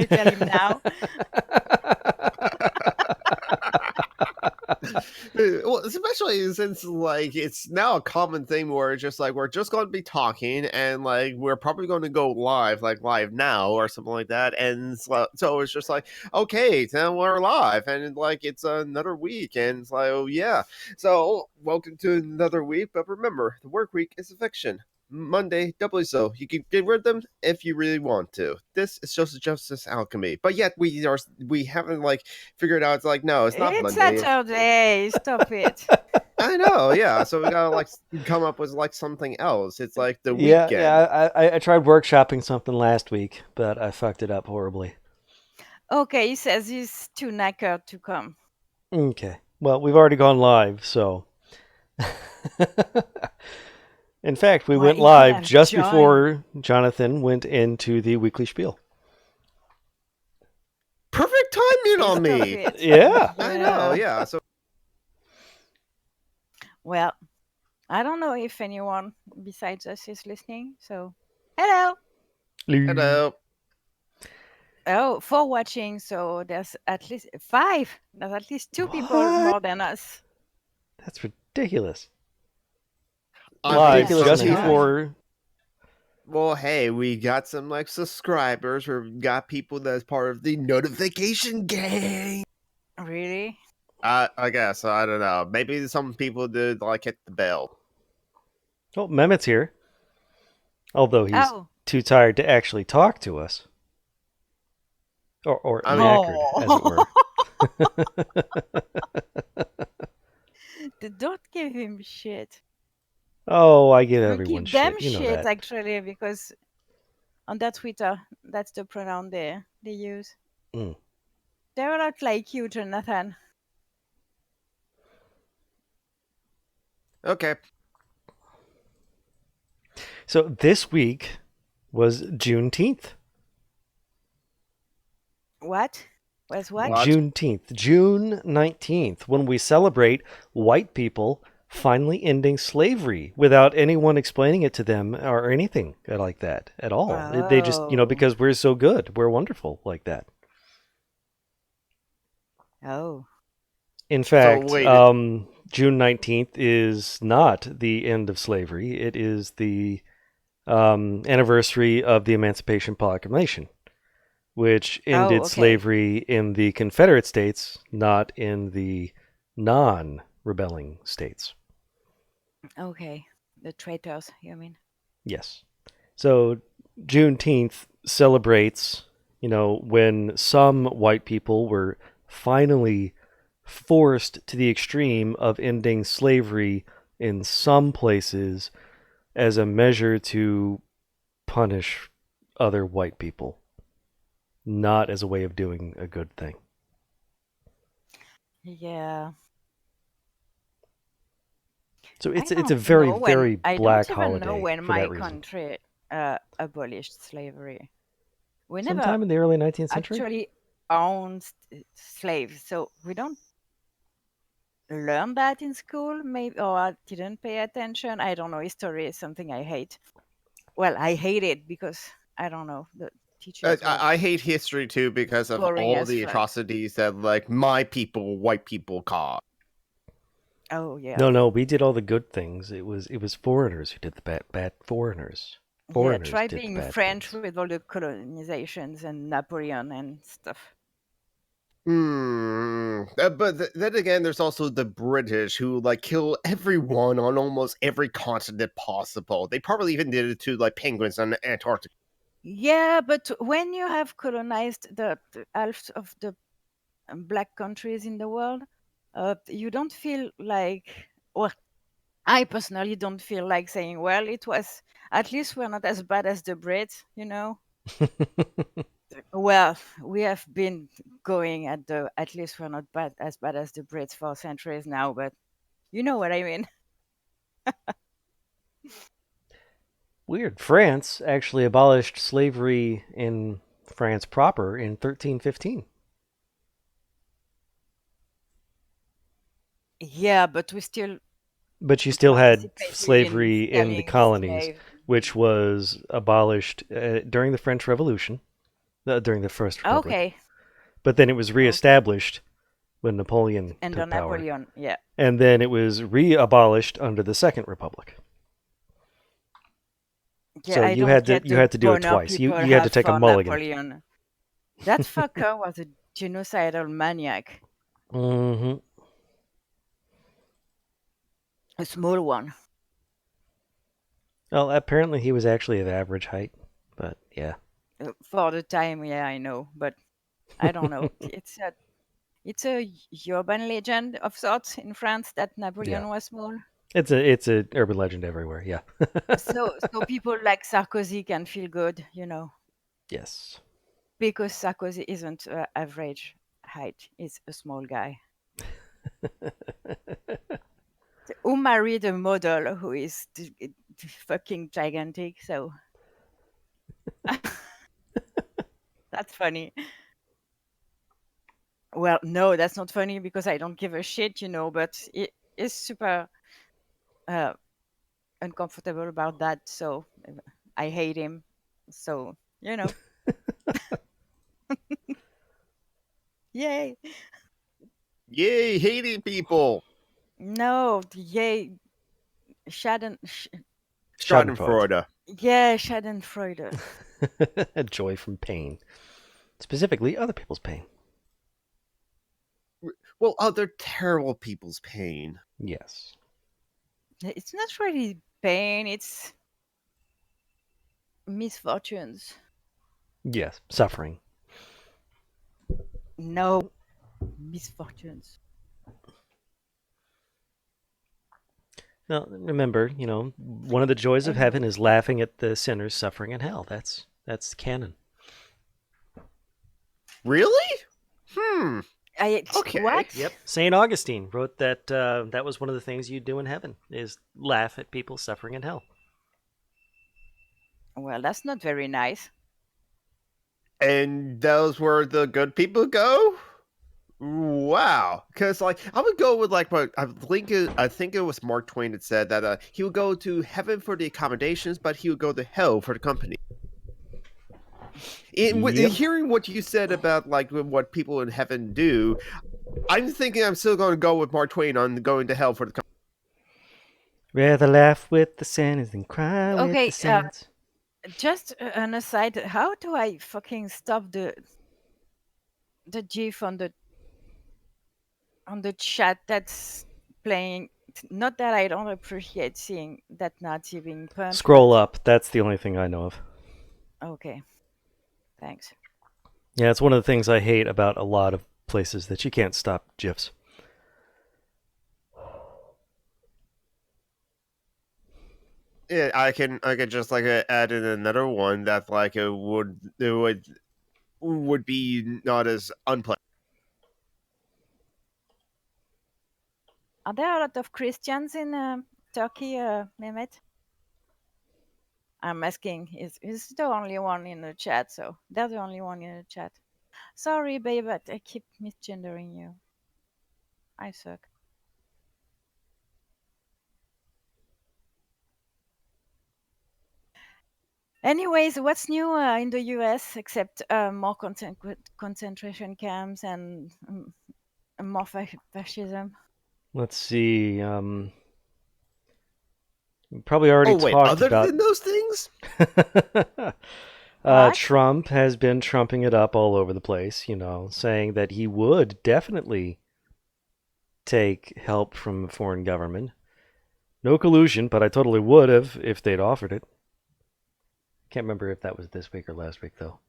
I tell him now. Well, especially since like it's now a common thing where it's just like we're just going to be talking and like we're probably going to go live now or something like that, and so it's just like okay, then we're live, and like it's another week, and it's like oh yeah, so welcome to another week. But remember, the work week is a fiction. Monday, doubly so. You can get rid of them if you really want to. This is social justice alchemy, but yet we haven't like figured out. It's like no, it's not It's Monday. Saturday. Stop it. I know, yeah. So we gotta like come up with like something else. It's like the Yeah, weekend. I tried workshopping something last week, but I fucked it up horribly. Okay, he says he's too knackered to come. Okay. Well, we've already gone live, so. In fact, we Well, went he could live have just joined. before Jonathan went into the weekly spiel. Perfect timing on Stop me. it. Yeah. I know, yeah. So Well, I don't know if anyone besides us is listening. So, hello. hello. Oh, for watching. So there's at least 5. There's at least 2 people What? more than us. That's ridiculous. I Live think just some people- before. Well, hey, we got some like subscribers, or we got people that's part of the notification gang. Really? I guess I don't know. Maybe some people did like hit the bell. Oh, Mehmet's here. Although he's Oh. too tired to actually talk to us. Or I mean- knackered, as it were. Don't give him shit. Oh, I give We everyone give them shit. You know shit that. actually, because on that Twitter, that's the pronoun they use. Mm. They're not like you, Jonathan. Okay. So this week was Juneteenth. What? Was what? What? Juneteenth, June 19th, when we celebrate white people finally ending slavery without anyone explaining it to them or anything like that at all. They just, Oh. because we're so good, we're wonderful like that. Oh. In fact, wait, June 19th is not the end of slavery. It is the anniversary of the Emancipation Proclamation, which ended okay. slavery in the Confederate States, not in the non-rebelling states. Okay. The traitors, you mean? Yes. So Juneteenth celebrates, when some white people were finally forced to the extreme of ending slavery in some places as a measure to punish other white people, not as a way of doing a good thing. Yeah. So it's I a don't very, know when- very I black don't even holiday know when for my that reason. country abolished slavery. We Sometime never in the early 19th century? actually owned slaves, so we don't learn that in school, maybe, or I didn't pay attention. I don't know. History is something I hate. Well, I hate it because I don't know, the teachers were I hate history too because of boring all as the fuck. atrocities that like my people, white people, caused. Oh yeah. No, we did all the good things. It was foreigners who did the bad foreigners. Yeah, Foreigners try did the being bad French things. with all the colonizations and Napoleon and stuff. But then again, there's also the British who like kill everyone on almost every continent possible. They probably even did it to like penguins on Antarctica. Yeah, but when you have colonized the half of the black countries in the world, you don't feel like, or I personally don't feel like saying, well, it was, at least we're not as bad as the Brits, Well, we have been going at least we're not as bad as the Brits for centuries now, but you know what I mean. Weird. France actually abolished slavery in France proper in 1315. Yeah, but we still But you still had participated slavery in the selling colonies, slaves. which was abolished during the French Revolution. during the First Republic. Okay. But then it was reestablished when Napoleon Under took power. Napoleon, yeah. And then it was re-abolished under the Second Republic. Yeah, So I you don't had get to the do it boner twice. people You had to have take a for mulligan. Napoleon. That fucker was a genocidal maniac. Mm-hmm. A small one. Well, apparently he was actually of average height, but yeah. For the time, yeah, I know. But I don't know. It's a urban legend of sorts in France that Yeah. Napoleon was small. It's a urban legend everywhere, yeah. So people like Sarkozy can feel good, Yes. because Sarkozy isn't average height. He's a small guy who married a model who is fucking gigantic. So that's funny. Well, no, that's not funny because I don't give a shit, but it is super uh, uncomfortable about that. So I hate him. So, yay. Yay, hating people. No, yay. Schaden, Schadenfreude. Schadenfreude. yeah, Schadenfreude. Joy from pain. Specifically, other people's pain. Well, other terrible people's pain. Yes. It's not really pain, it's misfortunes. Yes. Suffering. No, misfortunes. Now, remember, one of the joys of heaven is laughing at the sinners suffering in hell. That's canon. Really? Okay. What? Yep. St. Augustine wrote that that was one of the things you do in heaven is laugh at people suffering in hell. Well, that's not very nice. And those where the good people go? Wow. Because, I would go with, what I think it was Mark Twain that said that he would go to heaven for the accommodations, but he would go to hell for the company. Yep. Hearing what you said about, what people in heaven do, I'm thinking I'm still going to go with Mark Twain on going to hell for the company. Rather laugh with the sinners than cry with Okay, the saints. just an aside. How do I fucking stop the GIF on the chat that's playing? Not that I don't appreciate seeing that Nazi being punched. Scroll but- up. That's the only thing I know of. Okay, thanks. Yeah, it's one of the things I hate about a lot of places that you can't stop GIFs. Yeah, I can just add in another one that it would be not as unpleasant. Are there a lot of Christians in Turkey, Mehmet? I'm asking. Is the only one in the chat? So they're the only one in the chat. Sorry, babe, but I keep misgendering you. I suck. Anyways, what's new in the US except more concentration camps and more fascism? Let's see. We probably already talked other about than those things? What? Trump has been trumping it up all over the place, saying that he would definitely take help from a foreign government. No collusion, but I totally would have if they'd offered it. Can't remember if that was this week or last week, though.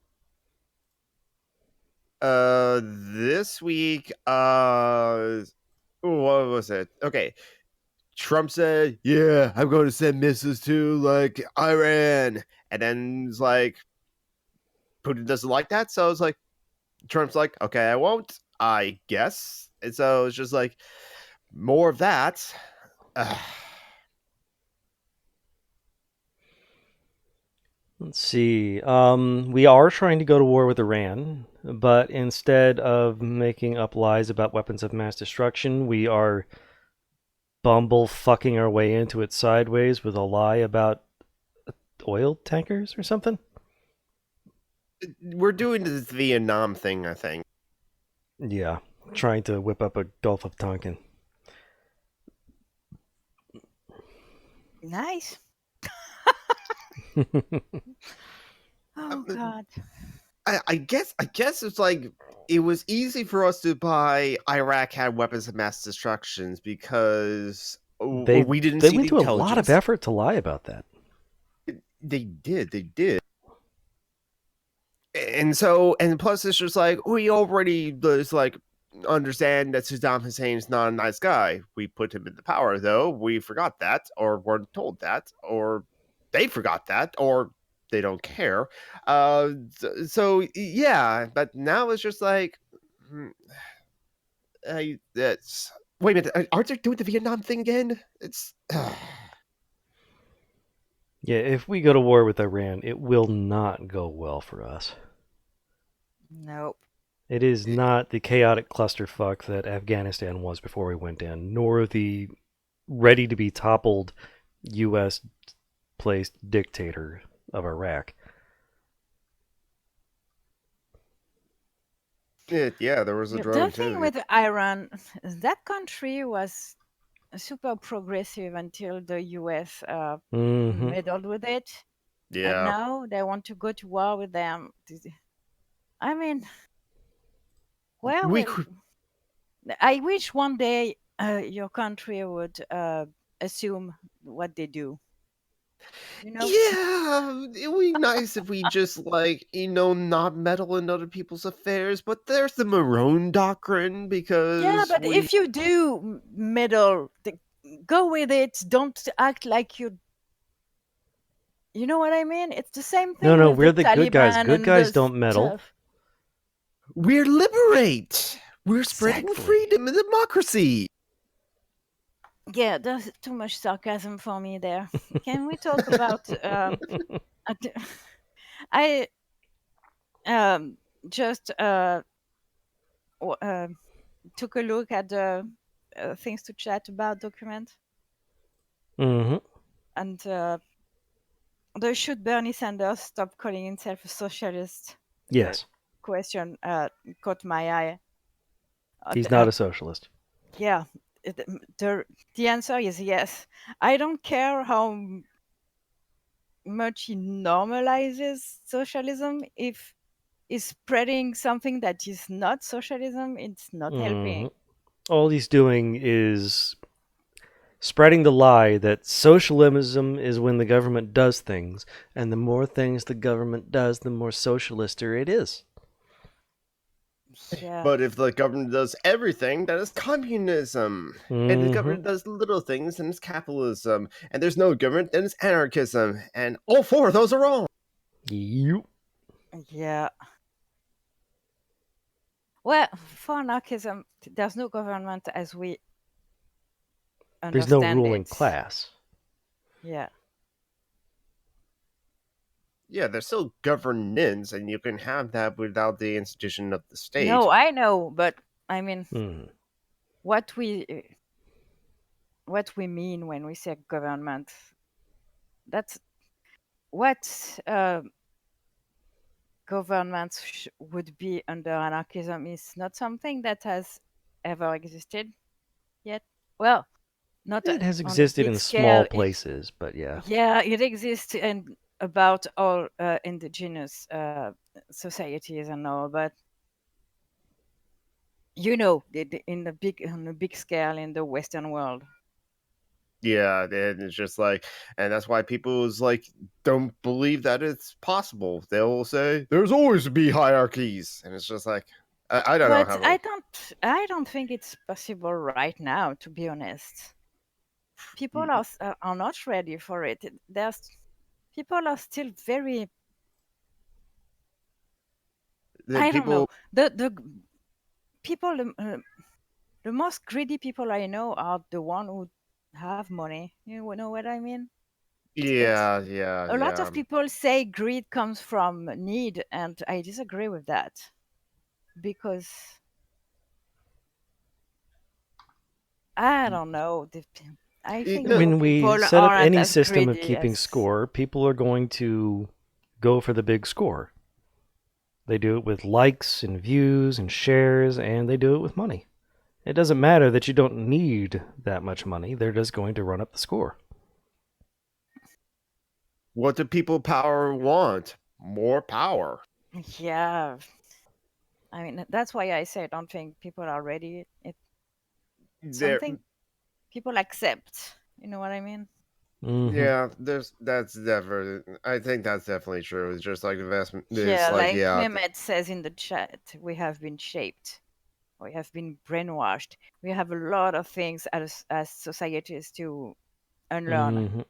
This week, what was it? Okay. Trump said, "Yeah, I'm going to send missiles to Iran," and then it's Putin doesn't like that, so it's Trump's like, "Okay, I won't, I guess," and so it's just more of that. Let's see. We are trying to go to war with Iran, but instead of making up lies about weapons of mass destruction, we are bumble fucking our way into it sideways with a lie about oil tankers or something. We're doing this Vietnam thing, I think. Yeah, trying to whip up a Gulf of Tonkin. Nice. Oh Um, God. I guess it's like it was easy for us to buy Iraq had weapons of mass destructions because they we didn't they see went the to a lot of intelligence. effort to lie about that. They did. And plus it's just like we already was like understand that Saddam Hussein is not a nice guy. We put him in the power though. We forgot that, or weren't told that, or they forgot that, or they don't care. So yeah, but now it's just like, hmm, that's wait a minute. Aren't they doing the Vietnam thing again? It's Yeah, if we go to war with Iran, it will not go well for us. Nope. It is not the chaotic clusterfuck that Afghanistan was before we went in, nor the ready to be toppled U.S. placed dictator of Iraq. yeah. There was a Yeah, the drone thing too. with Iran, that country was super progressive until the US Mm-hmm. meddled with it. And Yeah, now they want to go to war with them. I mean, where we will. I wish one day your country would assume what they do. You know? Yeah, it would be nice if we just like not meddle in other people's affairs. But there's the Maroon Doctrine Yeah, because but we if you do meddle, go with it. Don't act like you. You know what I mean? It's the same No, thing no, with the we're the good guys. Taliban Good and guys the don't meddle. stuff. we're liberate. We're spreading Exactly. freedom and democracy. Yeah, there's too much sarcasm for me there. Can we talk about? Uh, d- I just w- uh, took a look at the things to chat about document, Mm-hmm. and the should Bernie Sanders stop calling himself a socialist? The Yes, question caught my eye. he's not a socialist. Yeah, the answer is yes. I don't care how much he normalizes socialism. If he's spreading something that is not socialism, it's not Mm-hmm. helping. All he's doing is spreading the lie that socialism is when the government does things, and the more things the government does, the more socialister it is. Yeah. But if the government does everything, that is communism. And if the Mm-hmm. government does little things, then it's capitalism. And there's no government, then it's anarchism. And all four of those are wrong. You. Yeah. Well, for anarchism, there's no government as we There's no understand ruling it. class. Yeah. Yeah, there's still governance, and you can have that without the institution of the state. No, I know, but I mean, Mm. what we mean when we say government. That's what governments would be under anarchism is not something that has ever existed yet. Well, not It has on a existed big in small scale. places, but yeah. Yeah, it exists in about all indigenous societies and all, but in the big on a big scale in the Western world. Yeah, and it's just like, and that's why people is like don't believe that it's possible. They'll say there's always be hierarchies, and it's just like I don't know But how to. I don't think it's possible right now. To be honest, people are not ready for it. There's people are still very. The I don't know. people, The people the most greedy people I know are the one who have money. You know what I mean? It's a lot yeah. of people say greed comes from need, and I disagree with that because I don't know. I think No, more When we people set up aren't any as system of greedy keeping as. score, people are going to go for the big score. They do it with likes and views and shares, and they do it with money. It doesn't matter that you don't need that much money. They're just going to run up the score. What do people power want? More power. Yeah. I mean, that's why I say I don't think people are ready. It's There, something people accept. You know what I mean? Mm-hmm. yeah, that's definitely. I think that's definitely true. It's just like investment. It's Yeah, like like yeah, Mehmet says in the chat, we have been shaped. We have been brainwashed. We have a lot of things as societies to unlearn. Mm-hmm.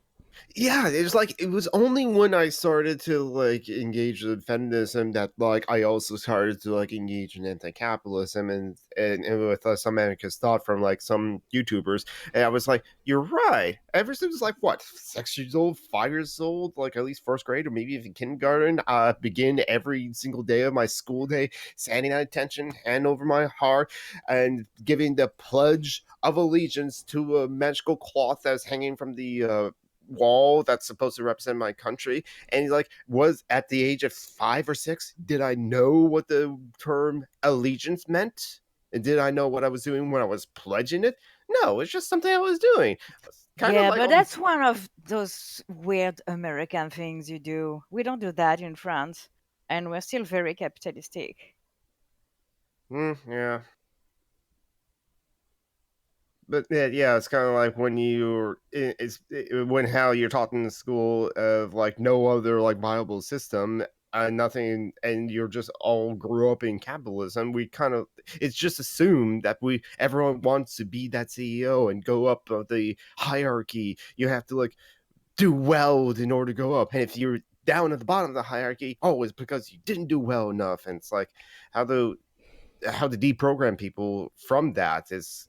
yeah, it's like it was only when I started to like engage in feminism that like I also started to like engage in anti-capitalism and with some anarchist thought from like some YouTubers, and I was like, you're right. Ever since like what 6 years old, 5 years old, like at least first grade or maybe even kindergarten, begin every single day of my school day, standing at attention, hand over my heart, and giving the pledge of allegiance to a magical cloth that's hanging from the wall that's supposed to represent my country. And he's like, was at the age of 5 or 6, did I know what the term allegiance meant? And did I know what I was doing when I was pledging it? No, it's just something I was doing. Kind of Yeah, like but that's one of those weird American things you do. We don't do that in France, and we're still very capitalistic. yeah. But yeah, it's kind of like when when how you're taught in school of like no other like viable system, nothing, and you're just all grew up in capitalism. We kind of it's just assumed that everyone wants to be that CEO and go up the hierarchy. You have to like do well in order to go up, and if you're down at the bottom of the hierarchy, oh, it's because you didn't do well enough. And it's like how the how to deprogram people from that is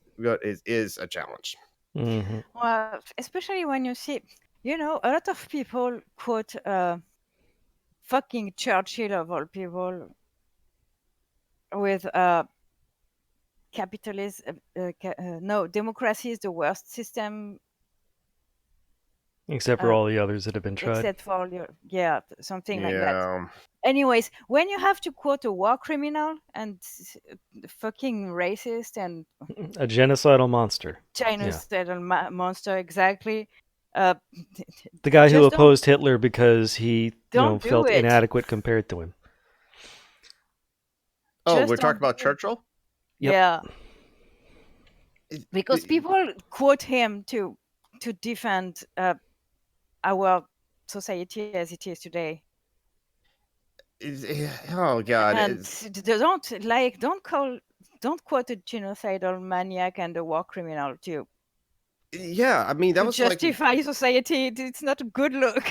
a challenge. Mm-hmm. Well, especially when you see, a lot of people quote fucking Churchill of all people with capitalism. No, democracy is the worst system Except for uh, all the others that have been tried. except for yeah, something like that. Yeah. Anyways, when you have to quote a war criminal and fucking racist and A genocidal monster. Yeah. genocidal monster, exactly, uh, The guy who just opposed Hitler because he, don't do felt it. inadequate compared to him. Oh, Just we're talking don't do about it. Churchill? Yep. Yeah, It- because it- people quote him to defend our society as it is today, oh god, and don't quote a genocidal maniac and a war criminal yeah, I mean that to was like justify society. It's not a good look.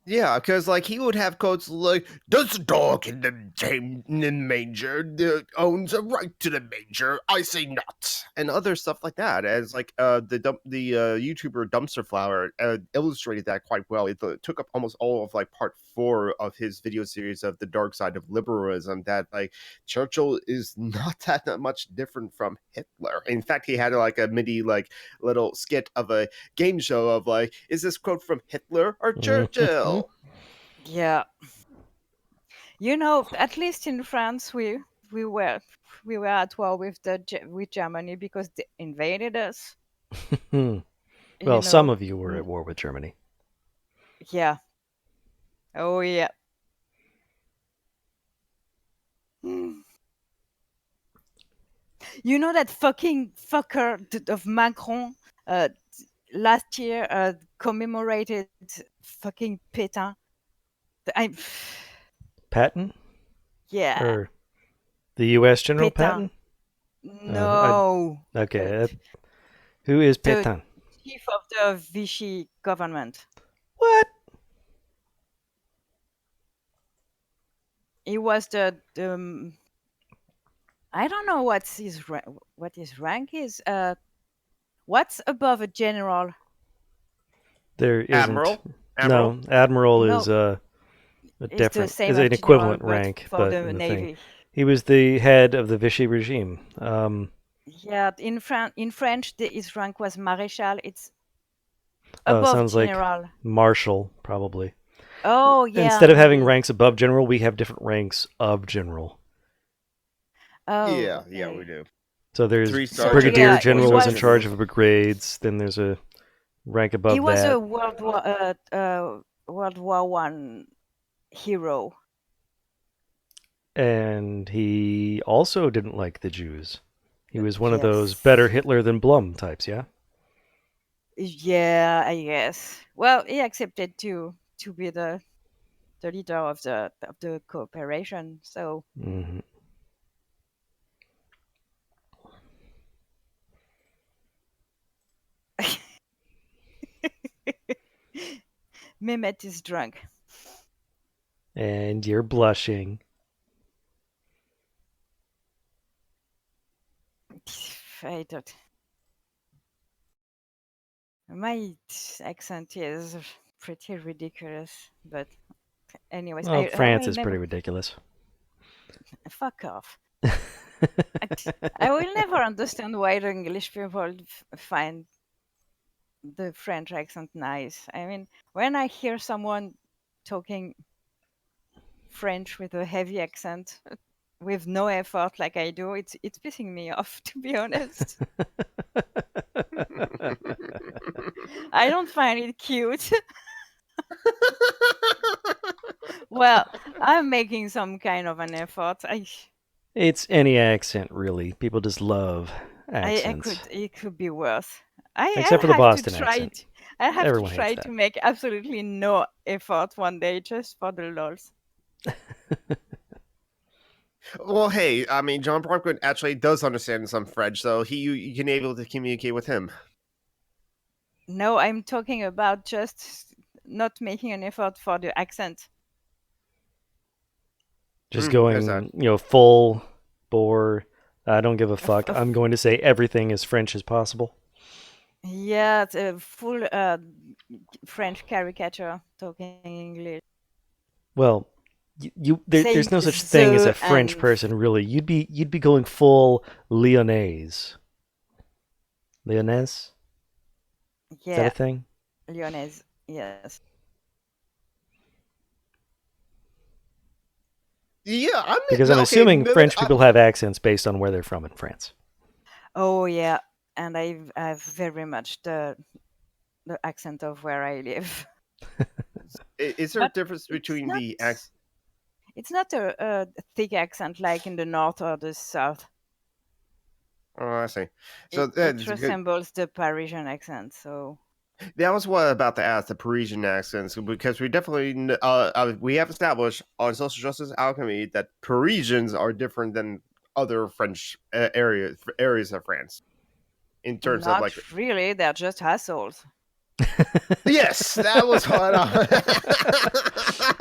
yeah, because like he would have quotes like, "Does the dog in the manger owns a right to the manger? I say not," and other stuff like that. As like the YouTuber Dumpster Flower illustrated that quite well. It took up almost all of like part 4 of his video series of the dark side of liberalism. That like Churchill is not that much different from Hitler. In fact, he had like a mini like little skit of a game show of like, is this quote from Hitler or Mm-hmm. Churchill? Yeah, at least in France, we were we were at war with with Germany because they invaded us. You Well, some know, of you were at war with Germany. yeah. Oh yeah. Mm. You know that fucking fucker of Macron last year commemorated fucking Pétain. I Patton? yeah, Or the U.S. General Pétain. Patton? I No, okay. Who is the Pétain? chief of the Vichy government. What? He was the I don't know what his rank is. What's above a general? There isn't. Admiral, Admiral. No, admiral is No, a it's the different, same is as an general, equivalent but rank, for but the in the thing, navy. he was the head of the Vichy regime. Yeah, in French, his rank was maréchal. It's above Sounds like general. marshal, probably. Oh yeah, Instead of having maybe. ranks above general, we have different ranks of general. Oh, Yeah, we okay. do. So there's 3-star So brigadier yeah, generals, he general is four-star in was charge generals. of brigades. Then there's a rank he above was a that, World War I hero. and he also didn't like the Jews. He was one of those better Yes. Hitler than Blum types, yeah? Yeah, I guess. Well, he accepted to be the leader of the cooperation. So Hmm. Mehmet is drunk. And you're blushing. I don't. My accent is pretty ridiculous, but anyways, Well, I France will is pretty never ridiculous. fuck off. I will never understand why the English people find the French accent nice. I mean, when I hear someone talking French with a heavy accent with no effort like I do, it's pissing me off to be honest. I don't find it cute. Well, I'm making some kind of an effort. It's any accent, really. People just love I accents. could it could be worse. Except I'll for the have to Boston try accent. it. I have to Everyone hates try that. to make absolutely no effort one day just for the lols. Well, hey, I mean, John Brockwood actually does understand some French, so you can able to communicate with him. No, I'm talking about just not making an effort for the accent. Just There's that. going, full bore. I don't give a Of, fuck. of, I'm going to say everything as French as possible. yeah, it's a full French caricature talking English. Well, there's Saying no such thing as a the French and person, really. You'd be going full Lyonnaise. Lyonnaise? Is that a yeah, thing? Lyonnaise. Yes. Yeah, I Because mean, I'm okay, assuming Mehmet, French people have accents based on where they're from in France. Oh yeah, and I've very much the accent of where I live. is there a But difference it's between not the accent? it's not a thick accent like in the north or the south. Oh, I see. So It that's good. resembles the Parisian accent. So That was what I was about to ask the Parisian accents because we definitely we have established on social justice alchemy that Parisians are different than other French areas of France in terms of like. not really, they're just assholes. Yes, that was what.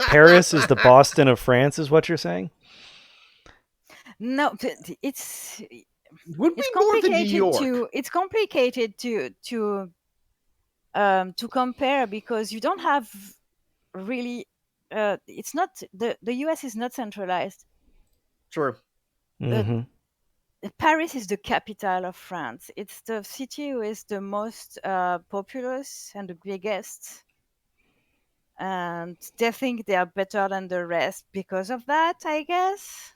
Paris is the Boston of France, is what you're saying? No, Would be more than New York. it's complicated to compare because you don't have really it's not the US is not centralized. Sure. Uh, Mm-hmm. Paris is the capital of France. It's the city with the most populous and the biggest. And they think they are better than the rest because of that, I guess.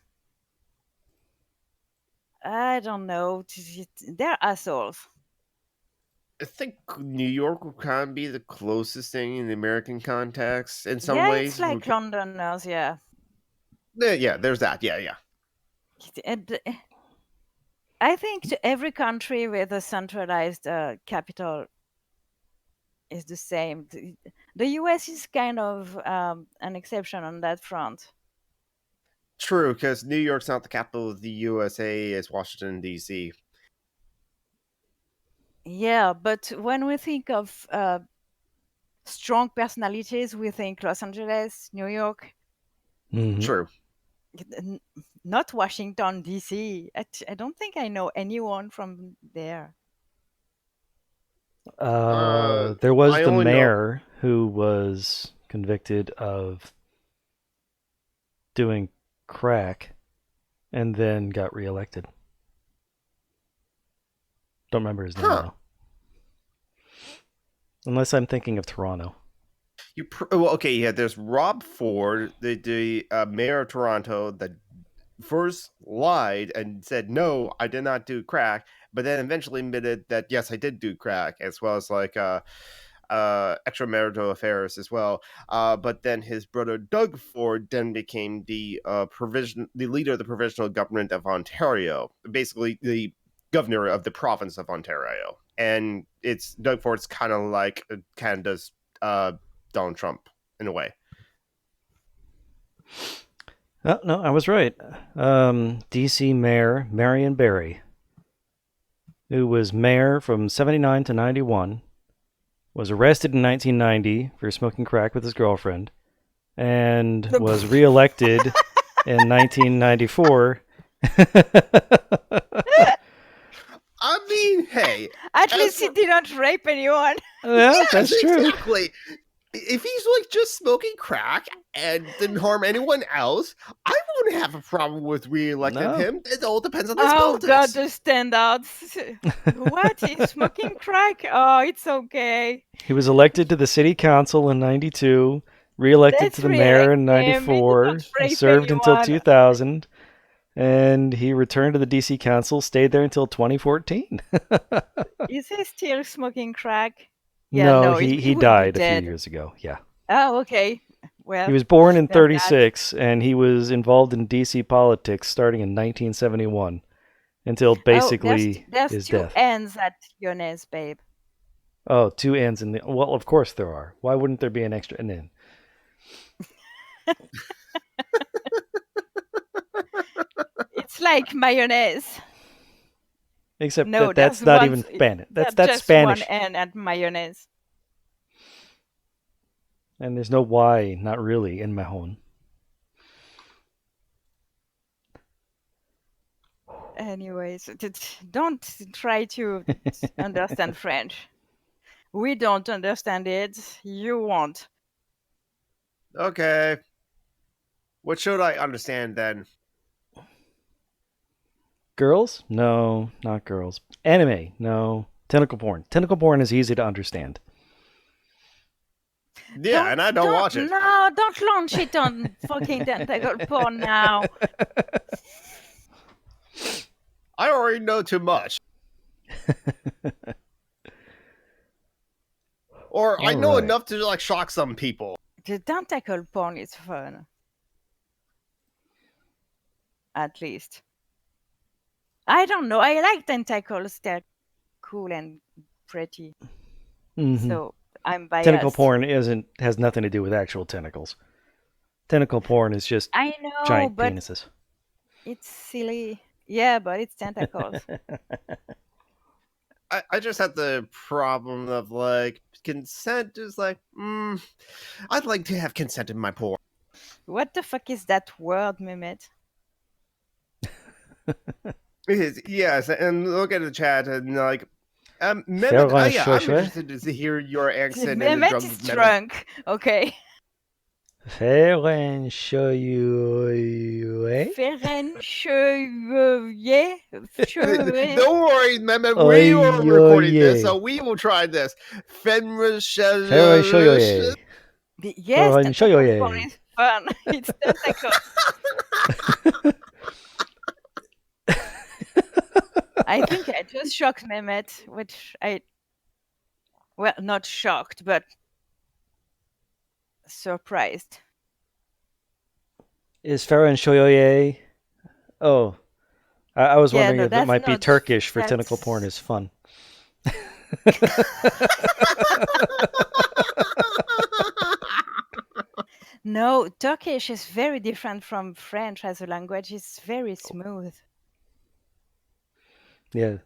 I don't know. They're assholes. I think New York would kind of be the closest thing in the American context in some Yeah, it's ways. like Londoners, yeah. Yeah, there's that. Yeah, yeah. And I think every country with a centralized capital is the same. The US is kind of an exception on that front. True, because New York's not the capital of the USA, it's Washington, D.C. Yeah, but when we think of strong personalities, we think Los Angeles, New York, Mm-hmm. True. n- not Washington, D.C. I don't think I know anyone from there. There was I the only know. mayor who was convicted of doing crack and then got reelected. Don't remember his name Huh. though. Unless I'm thinking of Toronto. Okay, yeah. There's Rob Ford, the mayor of Toronto, that first lied and said no, I did not do crack, but then eventually admitted that yes, I did do crack, as well as like extramarital affairs as well. But then his brother Doug Ford then became the leader of the provisional government of Ontario, basically the governor of the province of Ontario. And it's Doug Ford's kind of like Canada's Donald Trump in a way. Oh, no, I was right. D.C. Mayor Marion Barry, who was mayor from 79 to 91, was arrested in 1990 for smoking crack with his girlfriend, and was reelected in 1994. I mean, hey, At least he didn't rape anyone. Yeah, that's yes, true. Exactly. If he's like just smoking crack and didn't harm anyone else, I wouldn't have a problem with re-electing No. him. It all depends on his Oh God, politics. the standards. What? He's smoking crack? Oh, it's okay. He was elected to the city council in 92, reelected Let's to the mayor in re-elect him. He 94, didn't rape served until anyone. 2000, and he returned to the DC council, stayed there until 2014. Is he still smoking crack? No, he he would be died a few dead. years ago. Yeah. Oh, okay. Well, He was born in there's that. 36, and he was involved in DC politics starting in 1971 until basically there's his two death. ends at Yonez, babe. Oh, two ends in the. Well, of course there are. Why wouldn't there be an extra end in? It's like mayonnaise. Except No, that's there's not one. even Spanish. That's just Spanish. one end at mayonnaise. And there's no Y, not really, in Mahon. Anyways, don't try to understand French. We don't understand it. You won't. Okay. What should I understand then? Girls? No, not girls. Anime? No. Tentacle porn. Tentacle porn is easy to understand. Yeah, and I don't watch it. No, don't launch it on fucking tentacle porn now. I already know too much. Or I know enough to like shock some people. The tentacle porn is fun. At least. I don't know. I like tentacles. They're cool and pretty. Mm-hmm. So I'm biased. Tentacle porn has nothing to do with actual tentacles. Tentacle porn is just giant penises. It's silly. Yeah, but it's tentacles. I just had the problem of like consent is like, I'd like to have consent in my porn. What the fuck is that word, Mehmet? It is, yes, and look at the chat and like, Mehmet, I'm interested to hear your accent. Mehmet is drunk. Okay. Ferenchoye. Don't worry, Mehmet. We are recording this, so we will try this. Ferenchoye. Yes, tentacle porn is fun. It's tentacles. I think I just shocked Mehmet, which well, not shocked, but surprised. Is Ferenchoye? Oh, I was wondering if it might be Turkish for tentacle porn is fun. No, Turkish is very different from French as a language. It's very smooth. Yeah.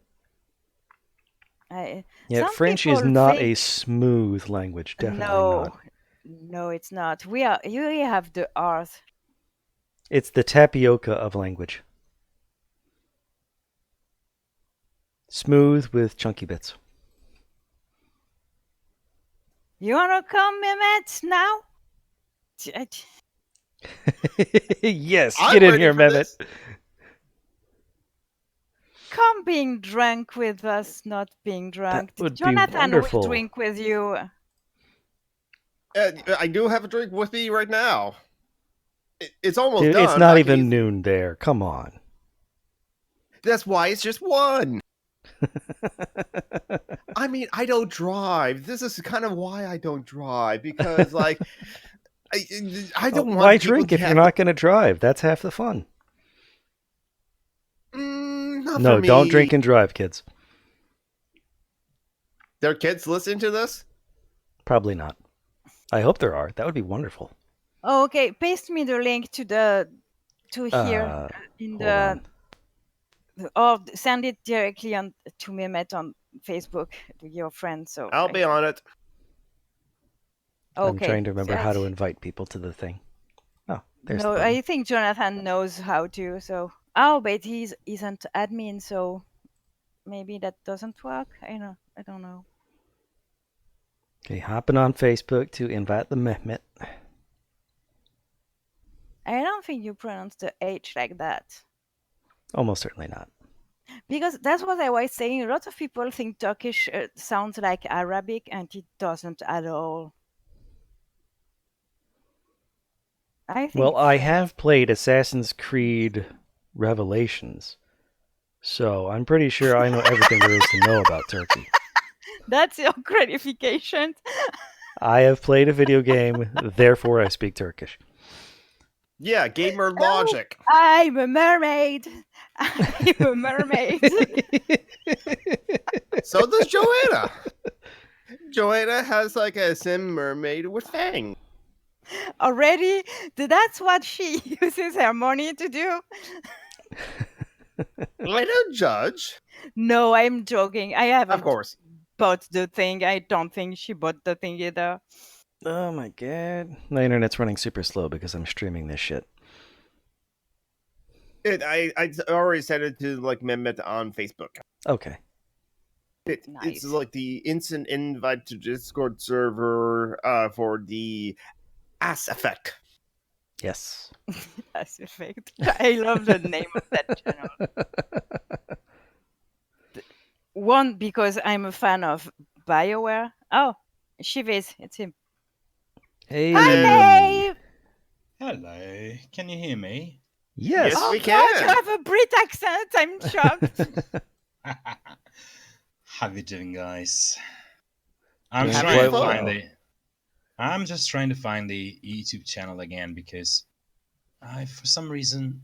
French is not a smooth language. Definitely not. No, it's not. You have the R's. It's the tapioca of language. Smooth with chunky bits. You wanna come, Mehmet, now? Yes, get in here, Mehmet. Come being drunk with us, not being drunk. That would Jonathan be wonderful. will drink with you. I do have a drink with me right now. It's almost Dude, done. it's not I can even noon there. Come on. That's why it's just one. I mean, I don't drive. This is kind of why I don't drive, because like I don't Why want people drink to if you're have not going to drive? That's half the fun. not for No, me. don't drink and drive, kids. There are kids listening to this? Probably not. I hope there are. That would be wonderful. Oh, okay. Paste me the link to here in Hold on. or send it directly to Mehmet on Facebook to your friend. So I'll be on it. Okay. I'm trying to remember how to invite people to the thing. Oh, there's No, the button. I think Jonathan knows how to. So but he isn't admin, so maybe that doesn't work. I don't know. Okay, hopping on Facebook to invite the Mehmet. I don't think you pronounce the H like that. Almost certainly not. Because that's what I was saying. A lot of people think Turkish sounds like Arabic, and it doesn't at all. I think. Well, I have played Assassin's Creed Revelations, so I'm pretty sure I know everything there is to know about Turkey. That's your gratification. I have played a video game, therefore I speak Turkish. Yeah, gamer logic. I'm a mermaid. I'm a mermaid. So does Joanna. Joanna has like a sim mermaid with fangs. Already? That's what she uses her money to do? I don't judge. No, I'm joking. I haven't Of course. bought the thing. I don't think she bought the thing either. Oh my god. My internet's running super slow because I'm streaming this shit. I already sent it to like Mehmet on Facebook. Okay. It's Nice. like the instant invite to Discord server for the Ass Effect. Yes. That's perfect. I love the name of that channel. One, because I'm a fan of BioWare. Oh, Shiviz, it's him. Hey. Hi, Dave! Hello, can you hear me? Yes. Yes, Oh, we God, can. you have a Brit accent. I'm shocked. How you doing, guys? I'm Doing trying to quite find well. the. I'm just trying to find the YouTube channel again because I, for some reason,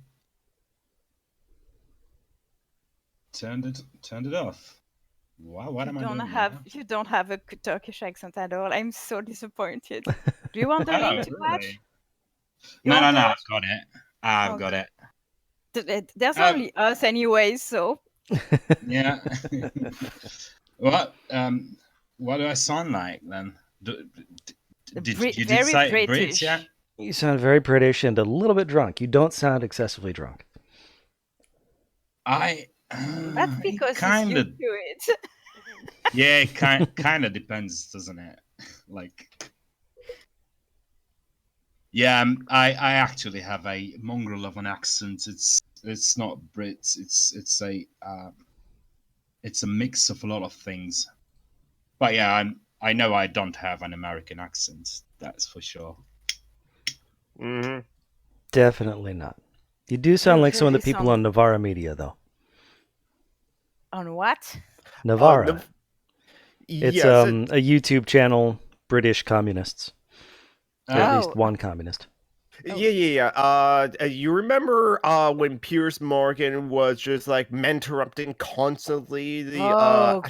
turned it off. Wow, what am I doing now? You don't have a Turkish accent at all. I'm so disappointed. Do you want the Oh, link to watch? really? You No, want no, to no, watch? I've got it. I've Okay. got it. There's only us anyways, so. Yeah. What do I sound like then? Did you Very say British. Brits? Yeah. You sound very British and a little bit drunk. You don't sound excessively drunk. That's because kind he's of. used to it. Yeah, it kind of depends, doesn't it? Like, yeah, I actually have a mongrel of an accent. It's not Brits. It's a mix of a lot of things. But yeah, I know I don't have an American accent. That's for sure. Mm-hmm. Definitely not. You do sound like some of the people on Novara Media, though. On what? Novara. It's yes, a YouTube channel, British communists. At least one communist. Yeah. You remember when Piers Morgan was just like interrupting constantly the God.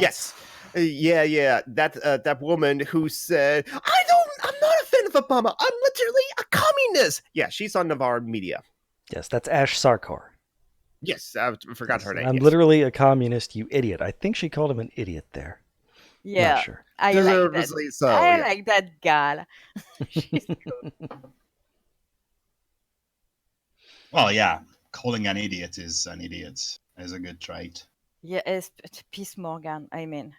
Yes. Yeah. That woman who said, I'm not a fan of Obama. I'm literally a communist. Yeah, she's on Navarre Media. Yes, that's Ash Sarkar. Yes, I forgot her name. I'm yes. literally a communist, you idiot. I think she called him an idiot there. Yeah. Not sure. I like that. Deservedly so, I yeah. like that gal. She's cool. Well, yeah, calling an idiot is a good trait. Yeah, it's Peace Morgan. I mean,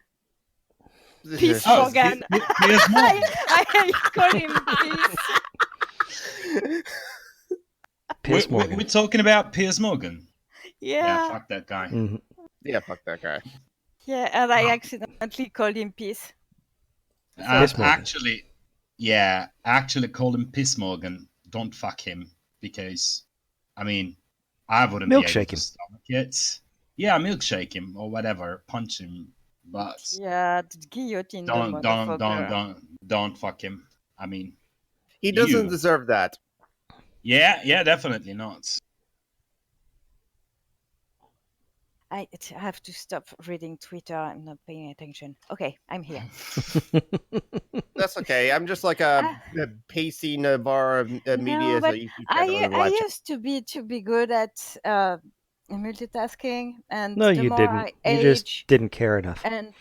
Peace Peace Oh, Morgan. Piers Morgan. I call him Peace. Piers Morgan. We're talking about Piers Morgan. Yeah. Fuck that guy. Mhm. Yeah, fuck that guy. Yeah, and I accidentally called him Peace. Piss Morgan. Actually call him Piss Morgan. Don't fuck him, because, I mean, I wouldn't be able Milkshake to him. stomach it. Yeah, milkshake him or whatever, punch him, but Yeah, guillotine the motherfucker. don't fuck him. I mean, He doesn't you. deserve that. Yeah, definitely not. I have to stop reading Twitter. I'm not paying attention. Okay, I'm here. That's okay. I'm just like a Ah, pacing a bar of no, media, so but you keep that on the I live chat. used to be good at multitasking, and No, the you more didn't. I You just age, didn't care enough. and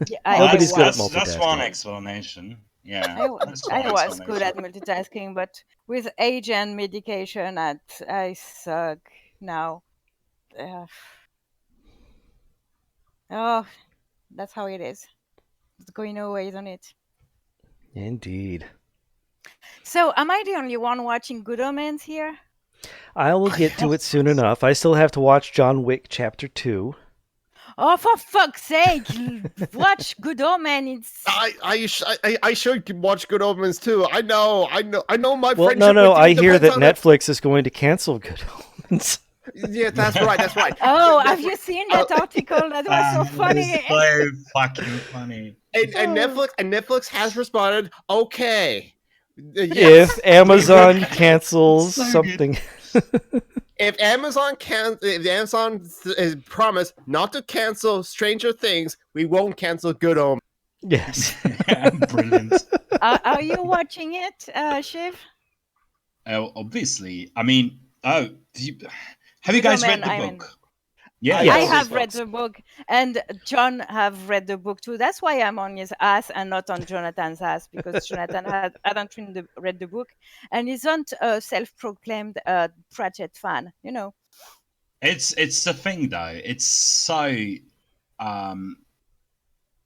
yeah, Nobody's good at That's one multitasking. explanation. Yeah, that's one I was good at explanation. multitasking, but with age and medication, I suck now. Uh, oh, that's how it is. It's going away, isn't it? Indeed. So, am I the only one watching Good Omens here? I will get to it soon enough. I still have to watch John Wick Chapter 2. Oh, for fuck's sake! Watch Good Omens. I should watch Good Omens too. I know. My Well, friendship no, with you I hear depends that on it. Netflix is going to cancel Good Omens. Yeah, that's right. Oh, Netflix- have you seen that article? That was so funny. It's so fucking funny. and Netflix has responded. Okay, If Amazon cancels So good. something. if Amazon promised not to cancel Stranger Things, we won't cancel Good Omens. Yes. Brilliant. Are you watching it, Shiv? Obviously, I mean, have you Good guys Omen, read the I mean. book? Yeah, Yes. I all these have read books. the book, and John have read the book too. That's why I'm on his ass and not on Jonathan's ass, because Jonathan hadn't read the book, and isn't a self-proclaimed Pratchett fan. You know. It's the thing though. It's um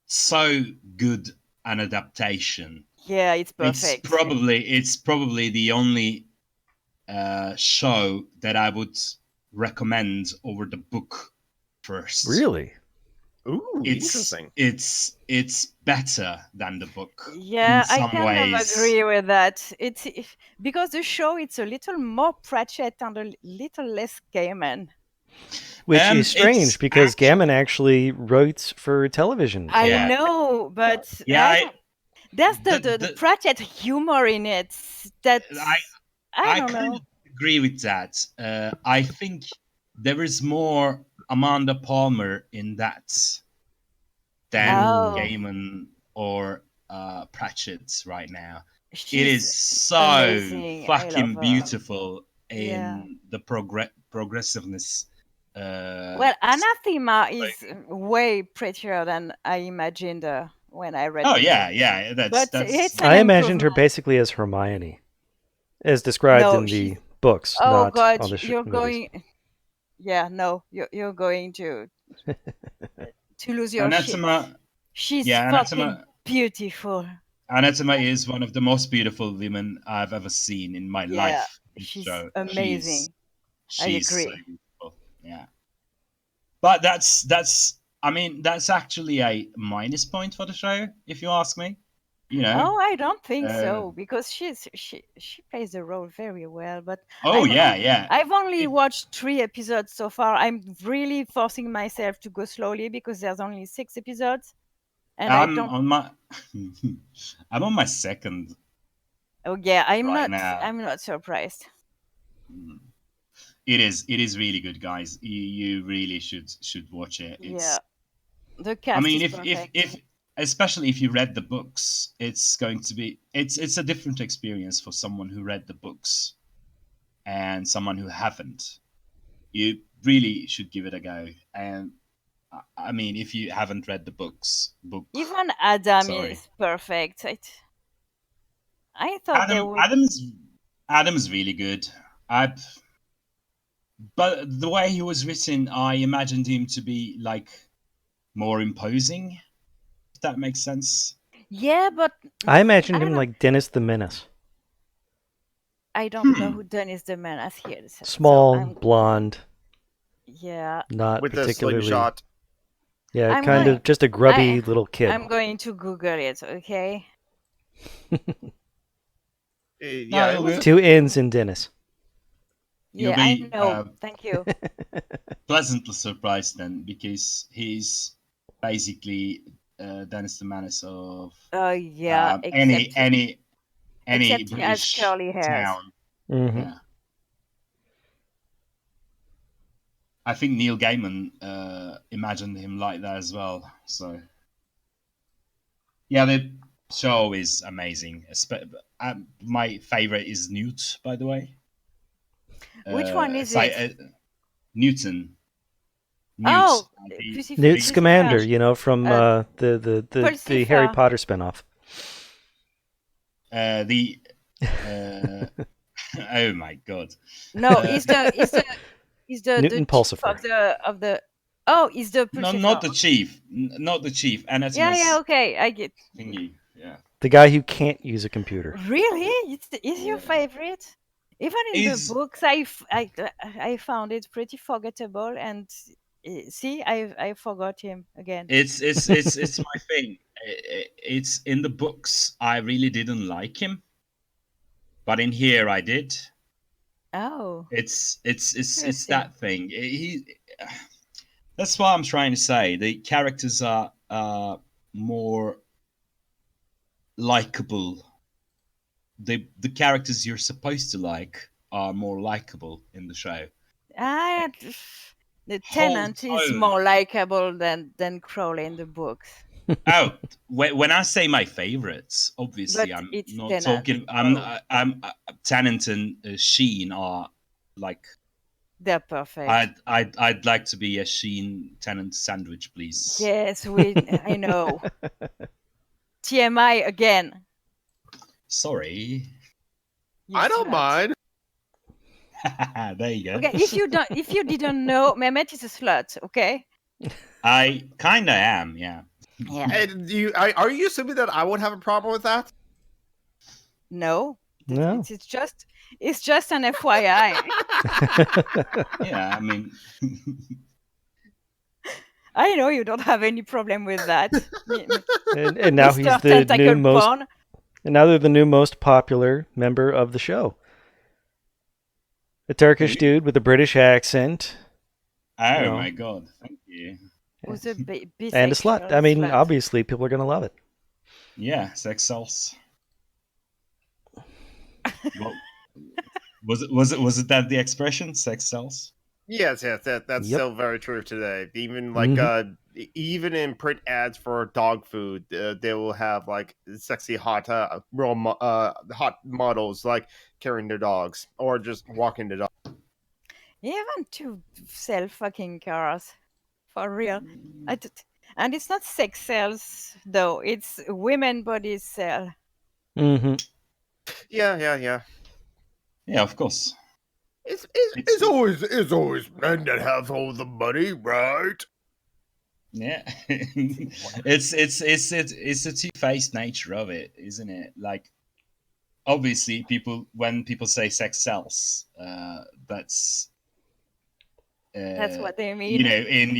so good an adaptation. Yeah, it's perfect. It's probably the only show that I would recommend over the book first. Really? Ooh, interesting. It's better than the book Yeah, in some I kind ways. of agree with that. Because the show it's a little more Pratchett and a little less Gaiman. Which is It's strange because actually- Gammon actually writes for television. I Yeah. know, but Yeah, I don't, there's the Pratchett humor in it that I don't kind know. of agree with that. I think there is more Amanda Palmer in that than Oh. Gaiman or Pratchett right now. It She's is so amazing. I fucking love her. beautiful in Yeah. the progressiveness. Well, Anathema is way prettier than I imagined when I read. Oh the yeah, book. that's But it's an I imagined her improvement. basically as Hermione, as described No, in the she's- books, Oh not God, on the you're movies. going. Yeah, no, you're going to lose your shit. Anathema. She's Yeah, fucking Anathema. beautiful. Anathema is one of the most beautiful women I've ever seen in my Yeah, life. she's So amazing. I She's agree. so beautiful. Yeah. But that's I mean, that's actually a minus point for the show, if you ask me. You know. Oh, I don't think Uh, so because she plays the role very well. But Oh I'm- yeah. I've only It- watched 3 episodes so far. I'm really forcing myself to go slowly because there's only 6 episodes, and I I'm don't. on my I'm on my second. Oh yeah, I'm right not. now. I'm not surprised. It is really good, guys. You really should watch it. Yeah, the cast I mean, is if especially if you read the books, it's going to be it's a different experience for someone who read the books and someone who haven't. You really should give it a go. And I mean, if you haven't read the book, even Adam Sorry. is perfect. I thought they would. Adam's really good. But the way he was written, I imagined him to be like more imposing. If that makes sense. Yeah, but I imagined I him don't- like Dennis the Menace. I don't know who Dennis the Menace is. so Small, I'm- blonde, Yeah, not With the particularly. slingshot. Yeah, I'm kind going. of just a grubby I little kid. I'm going to Google it. Okay. Yeah, it it'll was. be, 2 N's in Dennis. you'll Yeah, I be know. Thank you. pleasantly surprised then, because he's basically Dennis the Menace of Oh yeah, any except any any except he has British curly hairs. town. Hmm. Yeah, I think Neil Gaiman imagined him like that as well. So yeah, the show is amazing. My favorite is Newt, by the way. Which one is It's like it? Newton. Newt. Oh, The, Newt the Scamander, Lucifer. you know, from Uh, the Harry Pulsifer. Potter spinoff. the oh my god. No, Uh, he's the Newton chief Pulsifer. of the. Oh, he's the no, Pulsifer. not the chief. Not the chief. Yeah, Anatomist okay, I get. thingy. Yeah. The guy who can't use a computer. Really? Is your Yeah. favorite? Even in the Is books, I found it pretty forgettable, and see, I forgot him again. it's my thing. It's in the books. I really didn't like him, but in here I did. Oh, It's interesting. that thing. That's what I'm trying to say. The characters are more likable. The characters you're supposed to like are more likable in the show. Ah, the Whole tenant is tone. more likable than Crowley in the books, Oh, when I say my favorites, obviously but I'm it's not tenant. talking. Oh, Tennant and Sheen are like they're perfect. I'd like to be a Sheen Tennant sandwich, please. Yes, I know. TMI again. Sorry. You I don't slut. mind. There you go. Okay, if you didn't know, Mehmet is a slut. Okay. I kinda am, yeah. Yeah. And are you assuming that I would have a problem with that? No, No. it's just an FYI. Yeah, I mean, I know you don't have any problem with that, And now he's Mr. the new Tentacle most. Porn. And now they're the new most popular member of the show. A Turkish dude with a British accent. oh No. my god, thank you. Who's a And a slut. I bisexual mean, slut. obviously, people are going to love it. Yeah, sex sells. Well, was it that the expression sex sells? Yes, that's Yep. still very true today. Even even in print ads for dog food, they will have like sexy hot hot models like carrying their dogs or just walking the dog. Even to sell fucking cars, for real. And it's not sex sales though; it's women bodies sell. Mm-hmm. Yeah. Yeah, of course. It's always men that have all the money, right? Yeah, it's a two-faced nature of it, isn't it? Like, obviously, when people say sex sells, that's That's what they you mean. know, in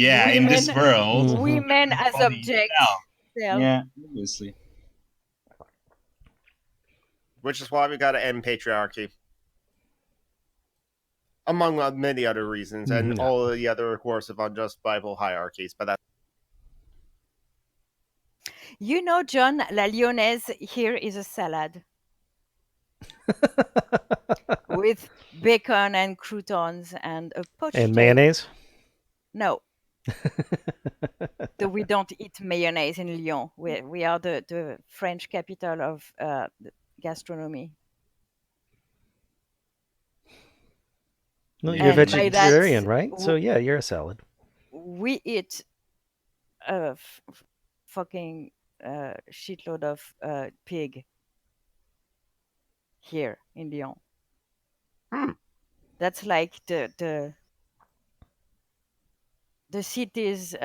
this Women, world, Mhm. women women's as bodies objects sell. sell. Yeah, obviously. Which is why we got to end patriarchy, among many other reasons, and No. all the other coercive unjustifiable hierarchies. But that You know, John, la lyonnaise here is a salad with bacon and croutons and a poached And egg. mayonnaise. No, we don't eat mayonnaise in Lyon. We are the French capital of the gastronomy. No, Yeah, you're And by that, vegetarian, right? So yeah, you're a salad. we eat a fucking shitload of pig here in Lyon. Hmm. That's like the city's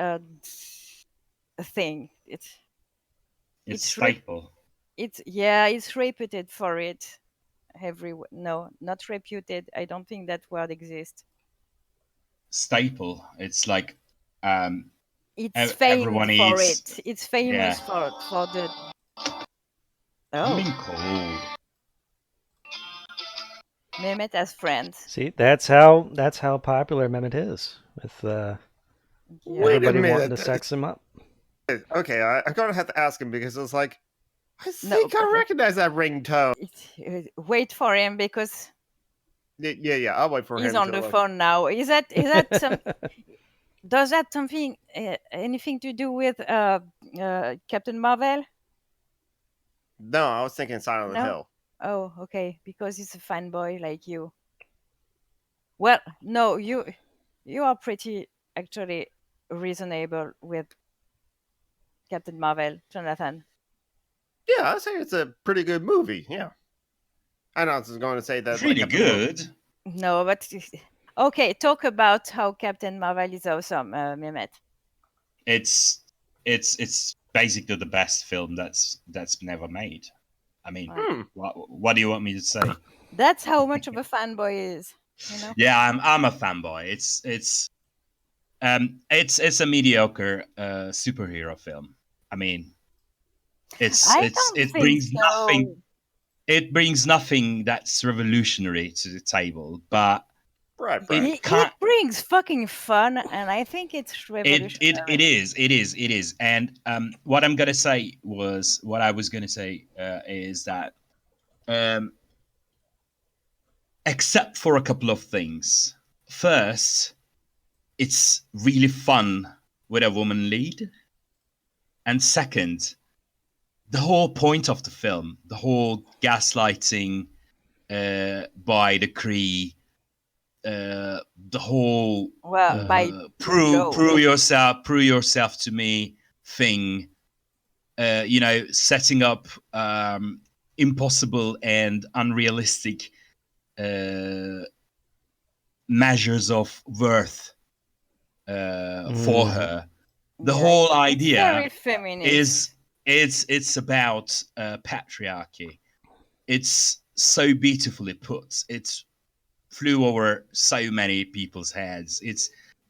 thing. it's It's staple. it's reputed for it. No, not reputed. I don't think that word exists. Staple. It's like um, It's famed Everyone for eats. it. It's famous Yeah. for the. I'm Oh, being cold. Mehmet as friends. See, that's how popular Mehmet is with Yeah. Wait a everybody wanting to minute. sex him up. Okay, I'm gonna have to ask him because it's like I No, think I recognize that ringtone. wait for him because Yeah. I'll wait for he's him on to the like. phone now. Is that some? Does that something anything to do with Captain Marvel? No, I was thinking Silent No. Hill. Oh, okay. Because he's a fanboy like you. Well, no, you are pretty actually reasonable with Captain Marvel, Jonathan. Yeah, I say it's a pretty good movie. Yeah, I know I was going to say that like Pretty Captain Marvel. good. No, but okay. Talk about how Captain Marvel is awesome, Mehmet. It's basically the best film that's never made. I mean, Right. what do you want me to say? That's how much of a fanboy is. Yeah, I'm a fanboy. It's a mediocre superhero film. I mean, I don't it think brings so. nothing. It brings nothing that's revolutionary to the table, but Right. it It can't. brings fucking fun, and I think it's It revolutionary. is. And what I'm gonna say was what I was gonna say is that um, except for a couple of things. First, it's really fun with a woman lead, and second, the whole point of the film, the whole gaslighting by the Kree, the whole Well, by Joe. prove yourself to me thing. Setting up impossible and unrealistic uh, measures of worth for her. The Yeah, whole it's very idea feminist. is it's about patriarchy. It's so beautifully put. It's flew over so many people's heads.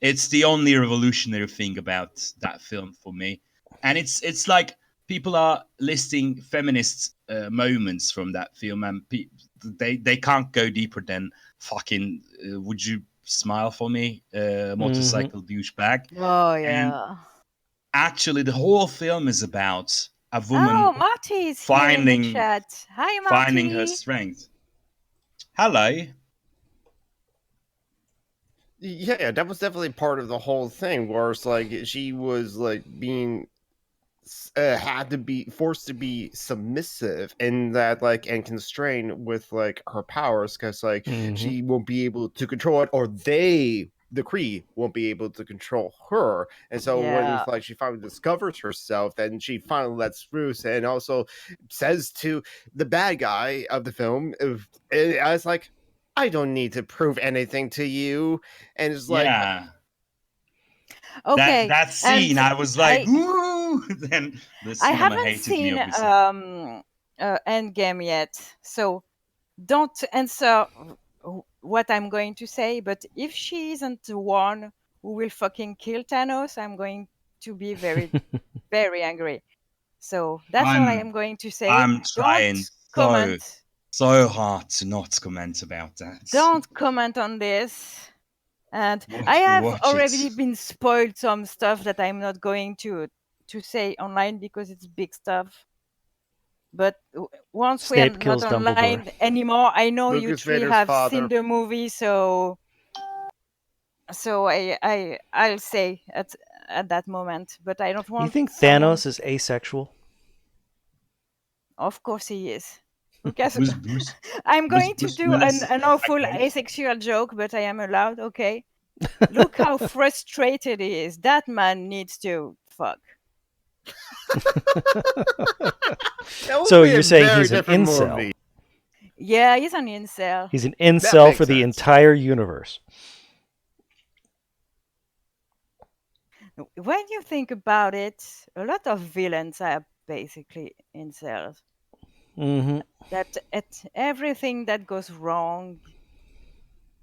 It's the only revolutionary thing about that film for me, and it's like people are listing feminist moments from that film, and they can't go deeper than fucking. Would you smile for me, motorcycle douchebag? Oh And yeah. actually, the whole film is about a Oh, woman Marty is here in the finding chat. Hi, finding her Marty. strength. Hello. Yeah, that was definitely part of the whole thing, where it's like she was like being had to be forced to be submissive and that like and constrained with like her powers because like she won't be able to control it or the Kree won't be able to control her. And so when Yeah. like she finally discovers herself, then she finally lets loose and also says to the bad guy of the film, I was like, I don't need to prove anything to you. And it's like, Yeah. Okay. That And scene, I was like, I "Woo!" Then the I cinema haven't hated me, seen obviously. Endgame yet, so don't answer what I'm going to say. But if she isn't the one who will fucking kill Thanos, I'm going to be very, very angry. So that's all I am I'm going to say. I'm Don't trying comment. so hard to not comment about that. Don't comment on this. And I have Watch it. already been spoiled some stuff that I'm not going to say online because it's big stuff. But once we are Snape not kills Dumbledore. online anymore, I know you Lucas three Vader's have seen father. the movie, so I'll say at that moment. But I don't You want think someone. Thanos is asexual? Of course he is. Lucas, Was Bruce I'm was going to Bruce do Willis an awful okay? asexual joke, but I am allowed. Okay. Look how frustrated he is. That man needs to fuck. That would So be a you're saying very he's an different incel? movie. Yeah, he's an incel. He's an That incel makes for the sense. entire universe. When you think about it, a lot of villains are basically incels. That at everything that goes wrong,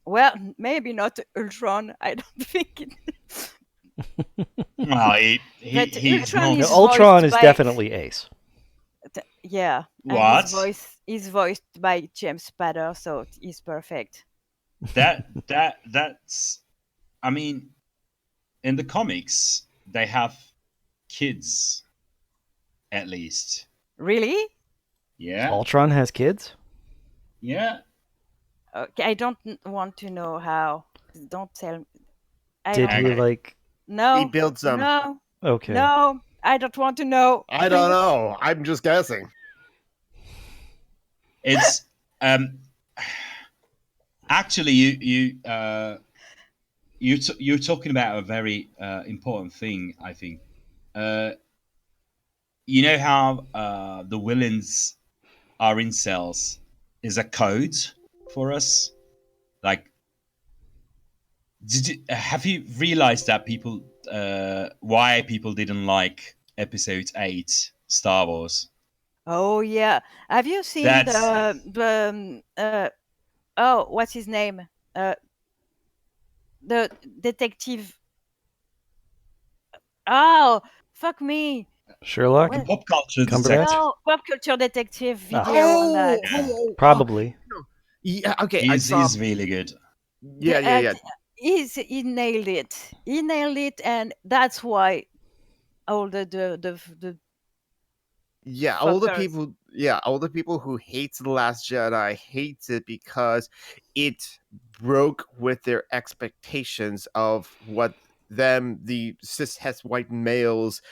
well, maybe not Ultron. I don't think it. Well, But he's Ultron not. Now, is Ultron voiced is by definitely Ace. yeah, and his What? voice is voiced by James Spader, so he's perfect. That's. I mean, in the comics, they have kids, at least. Really? Yeah, Ultron has kids? yeah. Okay, I don't want to know how. Don't tell me. I Did don't. he Okay. like? He No, builds them. no, Okay. no. I don't want to know. I don't Please. know. I'm just guessing. It's um. Actually, you're talking about a very important thing. I think. Uh, you know how the villains are incels is a code for us. Like, have you realized that people why people didn't like Episode 8 Star Wars? Oh yeah. Have you seen That's the oh, what's his name? Uh, the detective. Oh, fuck me. Sherlock? the Well, pop culture Cumberbatch? detective. no, pop culture detective Ah, video on that. Yeah, probably. No. Yeah. Okay. I he's saw. he's really good. Yeah. Yeah. Yeah. He nailed it. He nailed it, and that's why all the Yeah, fuckers. all the people who hates The Last Jedi hates it because it broke with their expectations of what them, the cis white males,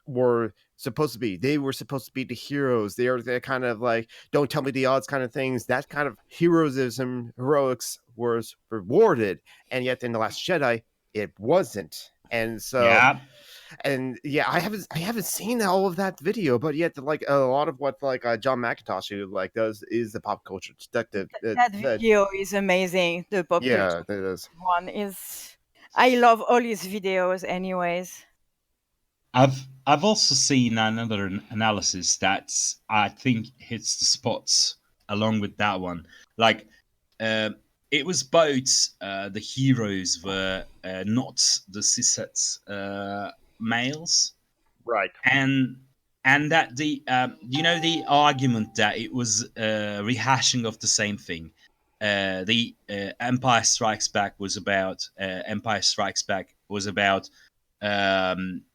were supposed to be. They were supposed to be the heroes. They're kind of like, don't tell me the odds kind of things. That kind of heroics was rewarded, and yet in The Last Jedi, it wasn't. And so, Yeah, and yeah, I haven't seen all of that video, but yet like a lot of what like John McIntosh who like does is the pop culture detective. That video is amazing. The pop Yeah, culture that is. one is. I love all his videos, anyways. I've also seen another analysis that I think hits the spots along with that one. Like, uh, it was both the heroes were not the cishet males, Right. and that the the argument that it was rehashing of the same thing. The Empire Strikes Back was about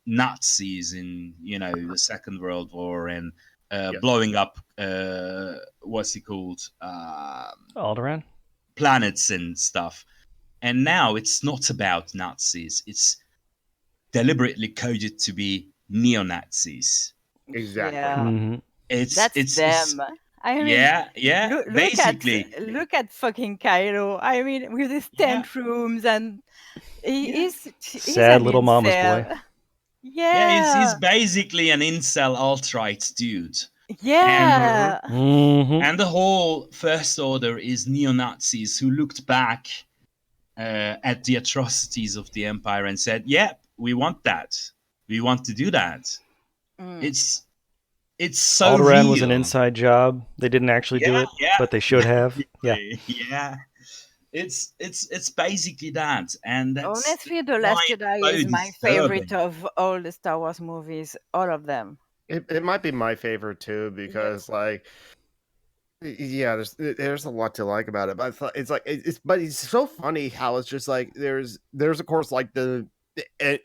Nazis in the Second World War and Yes. blowing up what's it called Alderaan? planets and stuff. And now it's not about Nazis. It's deliberately coded to be neo Nazis. Exactly. Yeah, Mm-hmm. It's that's it's it's them. I mean, yeah, basically. look at fucking Kylo. I mean, with his Yeah, tent rooms, and yeah. he's Sad an little mama's boy. incel. Yeah, he's Yeah, basically an incel alt-right dude. And Mm-hmm. yeah, Mm-hmm. the whole First Order is neo-Nazis who looked back at the atrocities of the Empire and said, "Yeah, we want that. We want to do that." mm, It's so Alderaan was an real. inside job. They didn't actually do Yeah, it, yeah, but they should have. Yeah. basically, yeah. It's basically that, and that's honestly, The why Last it's Jedi so is my favorite disturbing. of all the Star Wars movies, all of them. It might be my favorite too Yeah, because like yeah, there's a lot to like about it, but it's like it's so funny how it's just like there's of course like the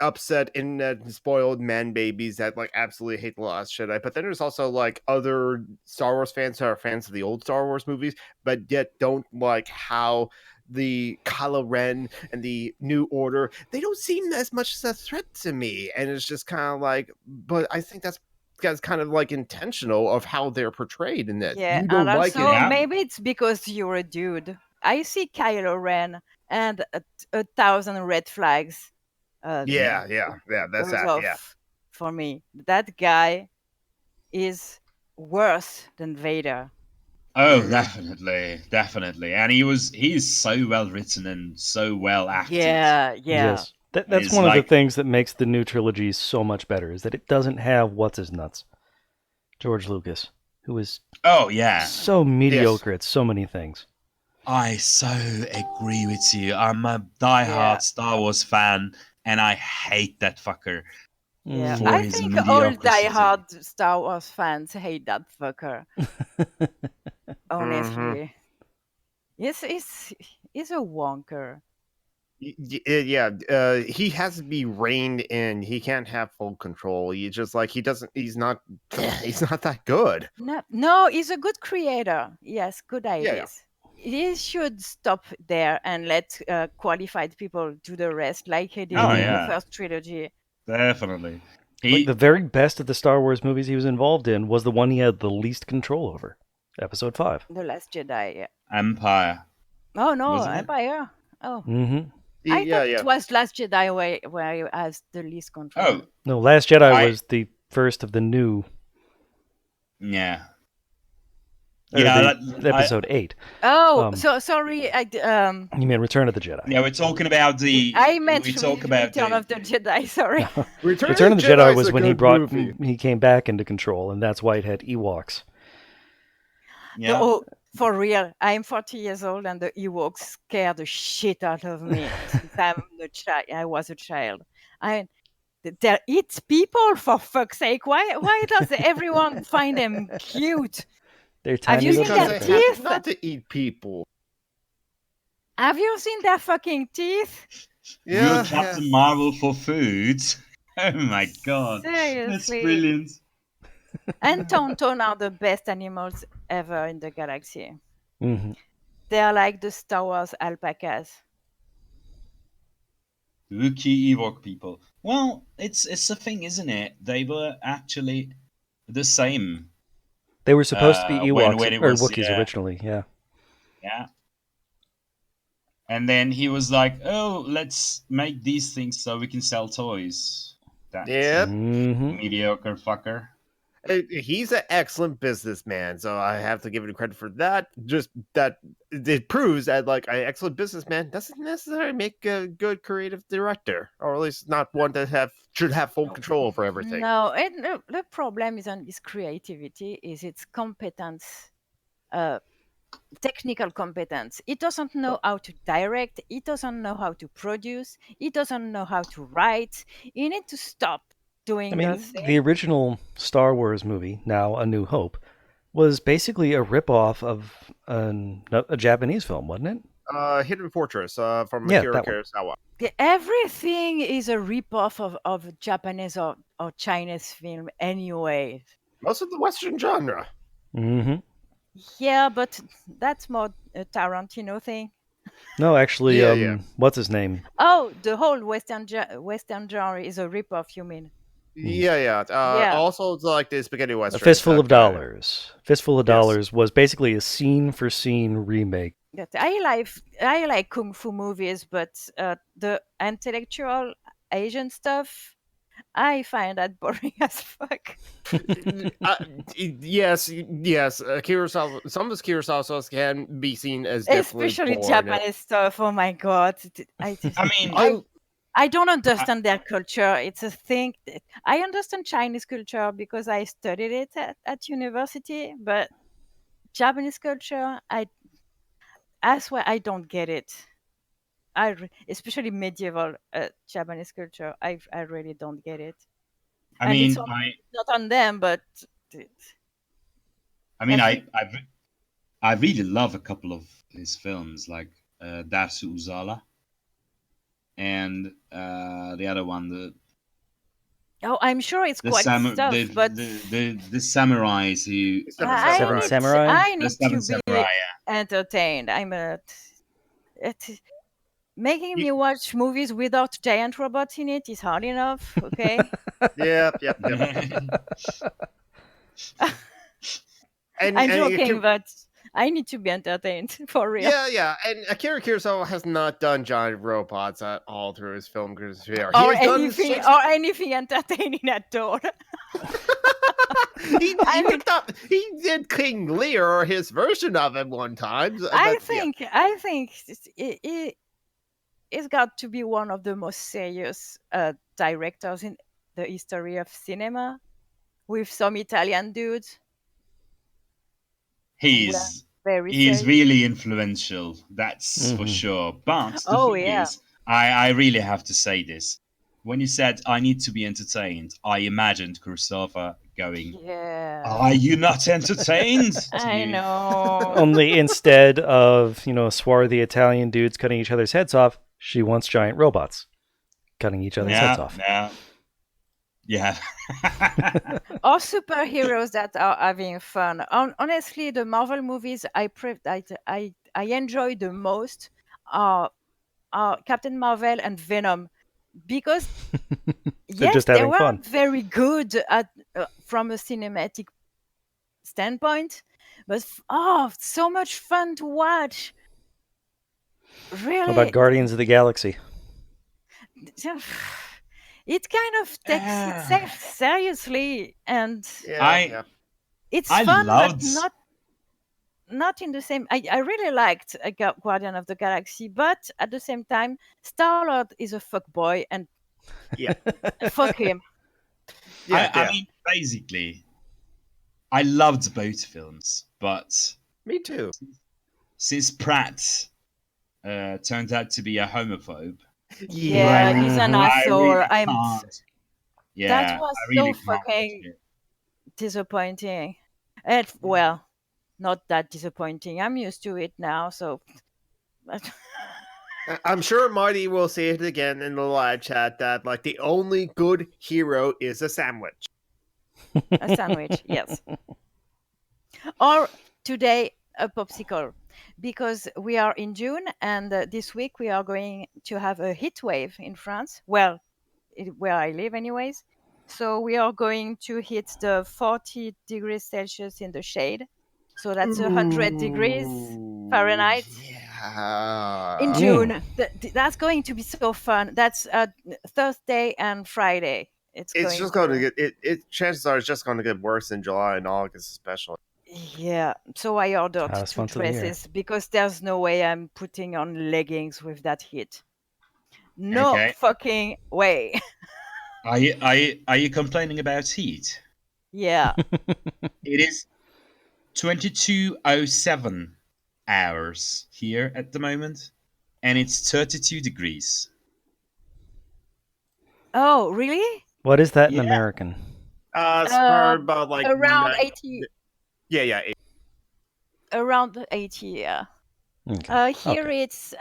upset internet spoiled man babies that like absolutely hate the Last Jedi, but then there's also like other Star Wars fans who are fans of the old Star Wars movies, but yet don't like how the Kylo Ren and the New Order they don't seem as much as a threat to me, and it's just kind of like, but I think that's kind of like intentional of how they're portrayed in that. yeah, You and don't like it. also Yeah. maybe it's because you're a dude. I see Kylo Ren and a thousand red flags Yeah, yeah, that's goes that. Yeah. off for me. That guy is worse than Vader. Oh, Hmm. definitely, definitely. And he's so well written and so well acted. Yeah, yeah. Yes. That's Is one of the like, things that makes the new trilogy so much better, is that it doesn't have what's his nuts. George Lucas, who is oh yeah, so Yes. mediocre at so many things. I so agree with you. I'm a diehard Yeah. Star Wars fan, and I hate that fucker. Yeah, For I his think all mediocrity. diehard Star Wars fans hate that fucker. Mm-hmm. Honestly, he's a wonker. Yeah, he has to be reined in. He can't have full control. He just like he doesn't. He's not. He's not that good. No, he's a good creator. Yes, good Yeah, yeah. ideas. He should stop there and let qualified people do the rest, like he did Oh, in the yeah. first trilogy. Definitely. Like the very best of the Star Wars movies he was involved in was the one he had the least control over. Episode 5. The Last Jedi. Yeah. Empire. Oh no, Wasn't it? Empire. Oh, Mm-hmm. I Yeah, thought yeah. it was Last Jedi where he has the least control. Oh, No, Last Jedi I- was the first of the new. yeah. Or Yeah, the episode 8. Oh, so sorry. You mean Return of the Jedi? Yeah, we're talking about the. I meant we talk about Return of the Jedi. Sorry. Return of the Jedi is was a when he good brought movie. he came back into control, and that's why it had Ewoks. Yeah. Oh, for real. I'm 40 years old, and the Ewoks scare the shit out of me since I was a child. They eat people, for fuck's sake. Why does everyone find them cute? They're Have tiny you little seen Because their they characters. teeth? have not to eat people. Have you seen their fucking teeth? Yeah, Will Captain Marvel for food. Oh my god. That's Seriously. brilliant. And Tauntaun are the best animals ever in the galaxy. Mm-hmm. They're like the Star Wars alpacas. Wookiee Ewok people. Well, it's a thing, isn't it? They were actually the same. They were supposed to be when Ewoks it or was, Wookiees yeah. originally. Yeah. Yeah. And then he was like, "Oh, let's make these things so we can sell toys." That Yep. Mm-hmm. mediocre fucker. He's an excellent businessman, so I have to give him credit for that. Just that it proves that like an excellent businessman doesn't necessarily make a good creative director, or at least not one that should have full control over everything. No, the problem isn't his creativity, is its competence, technical competence. He doesn't know how to direct, he doesn't know how to produce, he doesn't know how to write. You need to stop doing I mean, those things. the original Star Wars movie, now A New Hope, was basically a ripoff of a Japanese film, wasn't it? Hidden Fortress from Yeah, Akira that one. Kurosawa. Everything is a ripoff of Japanese or Chinese film anyway. Most of the Western genre. Mm-hmm. Yeah, but that's more a Tarantino thing. No, actually, Yeah. what's his name? Oh, the whole Western genre is a ripoff, you mean? Yeah. Yeah. Also, it's like the spaghetti A western. Fistful of that guy. Dollars. Fistful of Yes. Dollars was basically a scene-for-scene remake. That I like kung fu movies, but the intellectual Asian stuff, I find that boring as fuck. Yes. Kurosawa. Some of his Kurosawa stuff can be seen as definitely Especially boring. Japanese stuff. Oh my god! I mean, I don't understand their culture. It's a thing. I understand Chinese culture because I studied it at university, but Japanese culture, I swear I don't get it. Especially medieval Japanese culture, I really don't get it. I And mean, it's not on them, but I really love a couple of his films, like Darsu Uzala, and the other one, the I'm sure it's quite stuff. But the samurais who Seven Samurai? I the need Seven to be Samurai. entertained. Making me watch movies without giant robots in it is hard enough. Okay. Yep. I'm joking, but I need to be entertained for real. Yeah. And Akira Kurosawa has not done giant robots at all through his film career. Or anything entertaining at all. He did King Lear, or his version of it, one time. I think he's got to be one of the most serious directors in the history of cinema, with some Italian dudes. He's Very He's serious. really influential, that's for Mhm. sure. But the Oh, thing yeah. is, I really have to say this. When you said I need to be entertained, I imagined Kurosava going, Yeah. "Are you not entertained?" to I you. know. Only instead of, swarthy Italian dudes cutting each other's heads off, she wants giant robots cutting each other's heads off. Yeah. Or superheroes that are having fun. Honestly, the Marvel movies I enjoy the most are Captain Marvel and Venom, because They're yes, just they having were fun. very good at from a cinematic standpoint, but so much fun to watch. How Really, about Guardians of the Galaxy? it kind of takes itself seriously, and Yeah. it's I fun, but loved. not in the same. I really liked Guardian of the Galaxy, but at the same time, Star Lord is a fuck boy, and Yeah. fuck him. I mean, basically, I loved both films, but Me too. since Pratt turned out to be a homophobe, Yeah, he's an I asshole. really can't. That Yeah, was I so really can't watch fucking it. disappointing. And well, not that disappointing. I'm used to it now, so I'm sure Marty will say it again in the live chat that like the only good hero is a sandwich. a sandwich, yes. Or today a popsicle, because we are in June, and this week we are going to have a heat wave in France. Well, where I live, anyways. So we are going to hit the 40 degrees Celsius in the shade. So that's 100 degrees Fahrenheit in Yeah. June. That's going to be so fun. That's Thursday and Friday. It's going just going to get it. Chances are it's just going to get worse in July and August, especially. Yeah, so I ordered Hottest two month of the year. dresses because there's no way I'm putting on leggings with that heat. No Okay. fucking way. Are you complaining about heat? Yeah. It is 22:07 hours here at the moment, and it's 32 degrees. Oh, really? What is that in Yeah. American? It's probably about like around 80. Yeah. Around 80, yeah. Okay. Here it's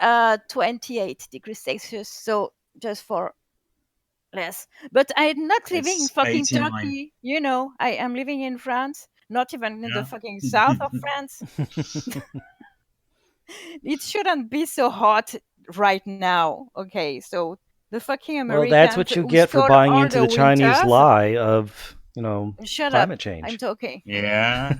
28 degrees Celsius, so just for less. But I'm not living in It's fucking 89. Turkey. I am living in France, not even in the Yeah. fucking south of France. It shouldn't be so hot right now. Okay, so the fucking Well, Americans that's what you who get for stole buying all into the the Chinese winters. lie of, Shut climate up. change. I'm talking. Yeah.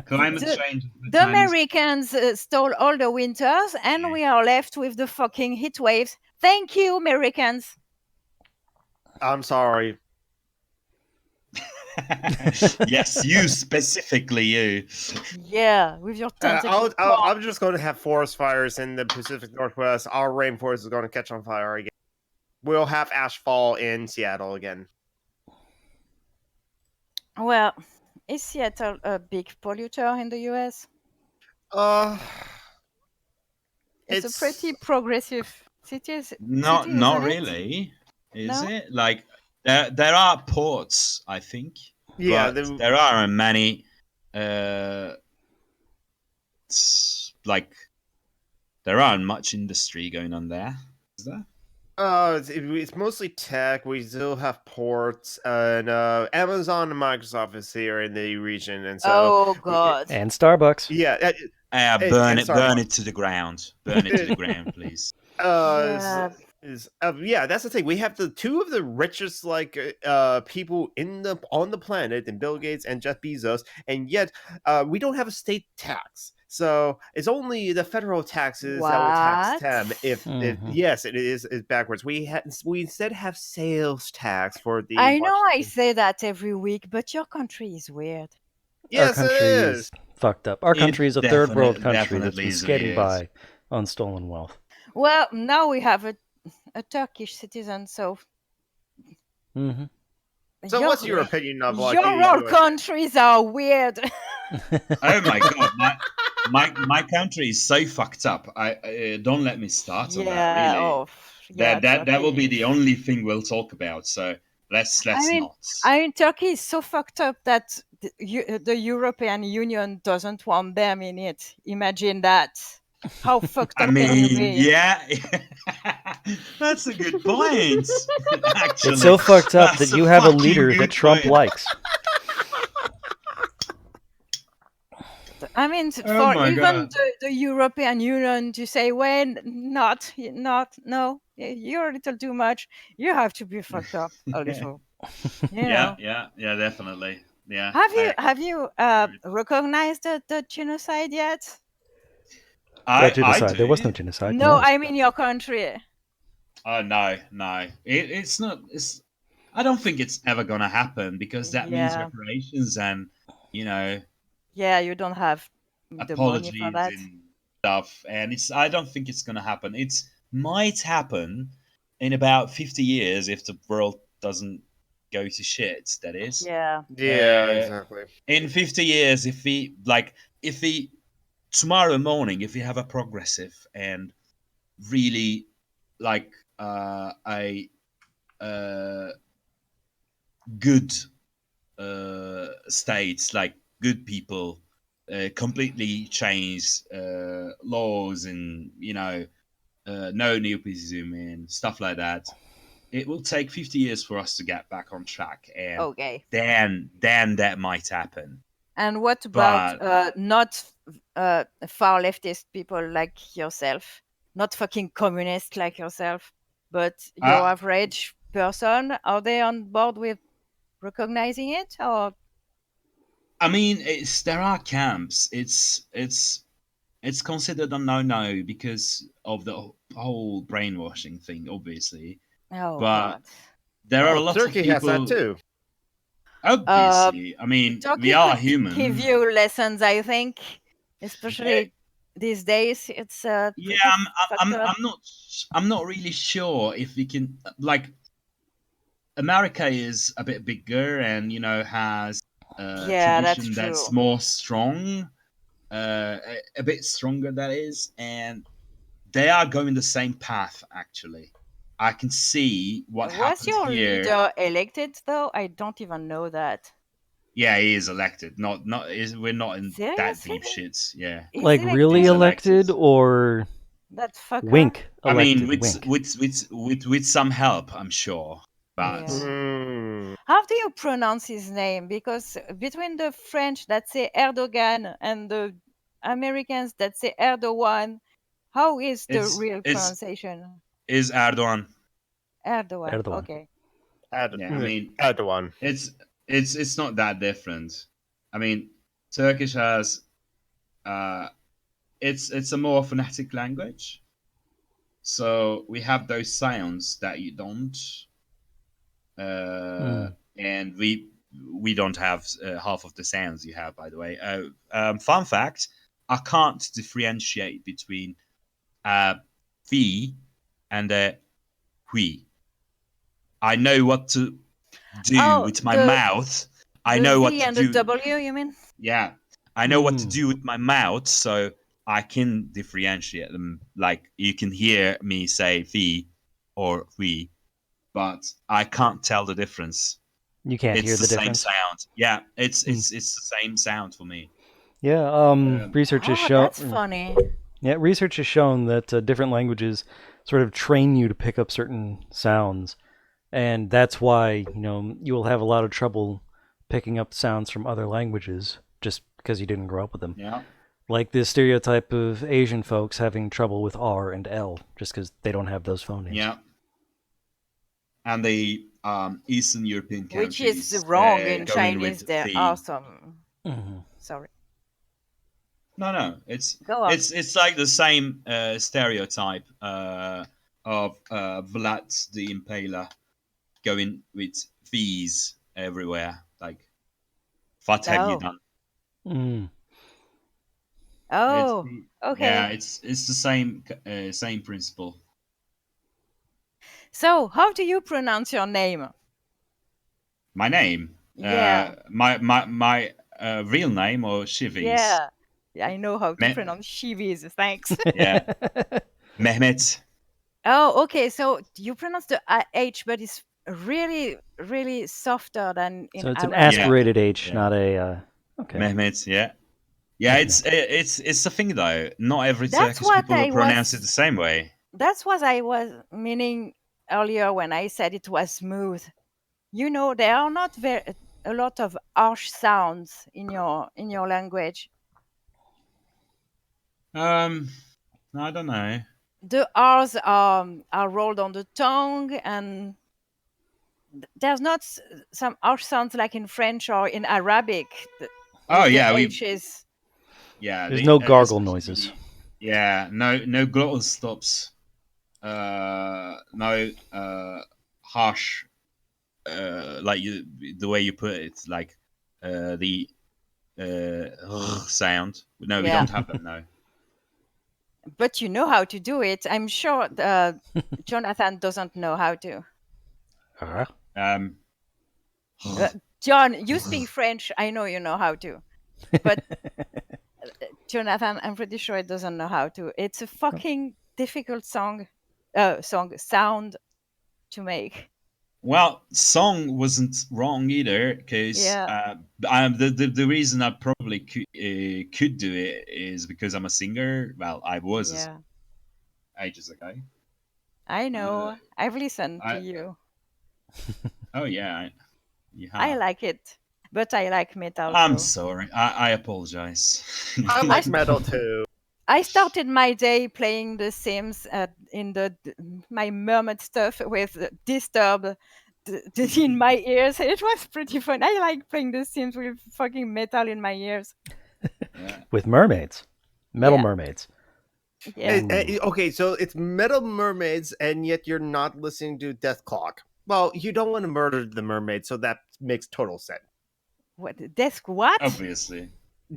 Climate change. The Americans stole all the winters, and we are left with the fucking heat waves. Thank you, Americans. I'm sorry. Yes, you specifically, you. Yeah, with your tentacles. I'm just going to have forest fires in the Pacific Northwest. Our rainforest is going to catch on fire again. We'll have ash fall in Seattle again. Well, is Seattle a big polluter in the US? It's a pretty progressive city. Not Isn't really. Is No? it? Like there are ports, I think. Yeah, but there aren't many. Like there aren't much industry going on there. Is there? it's mostly tech. We still have ports, and Amazon and Microsoft is here in the region, and so Oh God. And Starbucks. yeah, Burn and it Starbucks. to the ground. Burn it to the ground, please. Yeah. Yeah, that's the thing. We have the two of the richest people on the planet, and Bill Gates and Jeff Bezos, and yet we don't have a state tax. So it's only the federal taxes that will tax them. If yes, it is backwards. We instead have sales tax for the. I know I say that every week, but your country is weird. Yes, Our country it is fucked up. Our country is a third world country that's been skating by on stolen wealth. Well, now we have a Turkish citizen, so. Mm-hmm. So what's your opinion of like your countries are weird? Oh my god, my country is so fucked up. I don't let me start on that. Yeah. Really, Oh, yeah. that will be Turkey. the only thing we'll talk about. So let's I mean, not. Turkey is so fucked up that the European Union doesn't want them in it. Imagine that. How fucked I up can you mean, be? yeah, that's a good point. It's Actually, so fucked up that that's a you have a fucking leader that good Trump point. likes. I mean, Oh for my even god. the European Union to say, well, no, you're a little too much. You have to be fucked up a little. You Yeah, know. yeah, definitely. Yeah, Have you recognized the genocide yet? What I genocide? There was no do. genocide. No, No. I mean your country. Oh no, it's not. It's. I don't think it's ever gonna happen because that means Yeah, reparations and you know yeah, you don't have the money for apologies that. and stuff. And it's. I don't think it's gonna happen. It's might happen in about 50 years if the world doesn't go to shit. That is. Yeah. Yeah, Uh, exactly. in 50 years, if we tomorrow morning, if we have a progressive and really like a uh, good states, like good people, completely change laws and no nepotism and stuff like that. It will take 50 years for us to get back on track, and Okay. then that might happen. And what about But not far leftist people like yourself, not fucking communist like yourself, but your uh, average person? Are they on board with recognizing it, or I mean, there are camps. It's considered a no-no because of the whole brainwashing thing, obviously. oh But god? there are a Oh, lot of Turkey has that people. too. Uh, Obviously, I mean, we Turkey are could give human. you lessons, I think, Eh, especially these days. It's yeah, pretty I'm, fucked up. I'm not really sure if we can like. America is a bit bigger and has a Yeah, that's tradition that's true. more strong, a bit stronger that is, and they are going the same path. Actually, I can see what Was happened your here. leader elected though? I don't even know that. Yeah, he is elected. Not is we're not in that Seriously? deep shits. Yeah, He's Like really he's elected? elected. elected or That fucker? wink I mean, elected? Wink. with some help, I'm sure. But Yeah. Hmm. How do you pronounce his name? Because between the French that say Erdogan and the Americans that say Erdogan, how is the it's real it's pronunciation? is Erdogan. Erdogan. Erdogan. Okay. Yeah, I mean, Erdogan. it's it's not that different. I mean, Turkish has uh, it's a more phonetic language, so we have those sounds that you don't, Mm. and we don't have half of the sounds you have. By the way, fun fact: I can't differentiate between the and we. I know what to do Oh, with my mouth. I the know what V to and the do. W, you mean? Yeah, I know what to Mm. do with my mouth, so I can differentiate them. Like you can hear me say "the" or "we," but I can't tell the difference. You can't It's hear the the same difference. sound. Yeah, Mm. it's the same sound for me. Yeah. Research has Oh, that's shown. funny. Yeah, research has shown that different languages sort of train you to pick up certain sounds, and that's why you will have a lot of trouble picking up sounds from other languages just because you didn't grow up with them. Yeah, Like the stereotype of Asian folks having trouble with R and L just because they don't have those phonemes. yeah. And the Eastern European Which is countries wrong in going Chinese. with There are "the." some. Hmm. Sorry. No, it's Go on. it's like the same stereotype of Vlad the Impaler going with fees everywhere. Like, what have you Oh. done? Mm. It's Oh. yeah, Okay. it's the same principle. So, how do you pronounce your name? My name, Yeah. my real name or Shivi's. Yeah. I know how to Me- pronounce Shivis. Thanks. yeah, Mehmet. Oh, okay. So you pronounce the H, but it's really, really softer than in So it's an Arabic. aspirated H, Yeah. not a. Okay. Mehmet. Yeah. Yeah, it's the thing though. Not every That's Turkish what people will I pronounce it was. the same way. That's what I was meaning earlier when I said it was smooth. You know, there are not a lot of harsh sounds in your language. I don't know. The R's are rolled on the tongue, and there's not some harsh sounds like in French or in Arabic Oh with the yeah, H's. There's no gargle especially noises. no glottal stops. No harsh like the way you put it, like the sound. No, we Yeah, don't have them. No. but you know how to do it. I'm sure Jonathan doesn't know how to. Uh, Um, Uh, John, you speak French. I know you know how to. But Jonathan, I'm pretty sure it doesn't know how to. It's a fucking difficult sound to make. well, song wasn't wrong either, because Yeah, the reason I probably could do it is because I'm a singer. Well, I was yeah. ages ago. I Uh, know. I've listened to I you. oh yeah, you I have. like it, but I like metal I'm too. sorry. I apologize. I I like metal too. I started my day playing The Sims in my mermaid stuff with Disturb in my ears. It was pretty fun. I like playing The Sims with fucking metal in my ears. Yeah. with mermaids, metal Yeah, mermaids. yeah. Okay, so it's Metal Mermaids, and yet you're not listening to Death Clock. Well, you don't want to murder the mermaid, so that makes total sense. What desk? What? Obviously,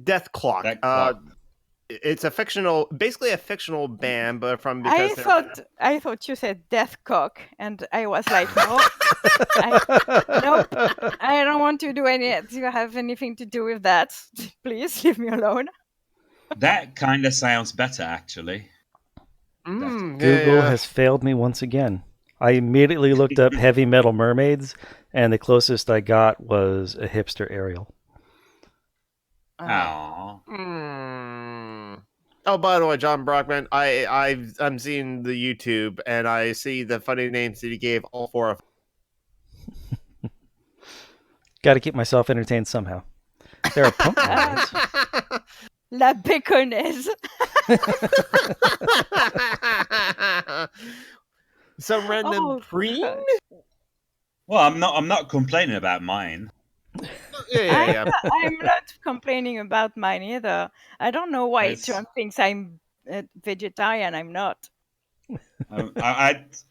Death Clock. that clock. It's a fictional, basically a fictional band, but from because I they're thought you said Deathcock, and I was like, no, I nope. I don't want to have anything to do with that. Please leave me alone. That kind of sounds better, actually. That Google yeah. has failed me once again. I immediately looked up heavy metal mermaids, and the closest I got was a hipster Ariel. oh, Oh, by the way, John Brockman, I'm seeing the YouTube, and I see the funny names that he gave all four of. Got to keep myself entertained somehow. There are punk mermaids. La Béconnaise. Some random Oh preen. God. well, I'm not complaining about mine. Yeah. I'm not complaining about mine either. I don't know why It's John thinks I'm vegetarian. I'm not.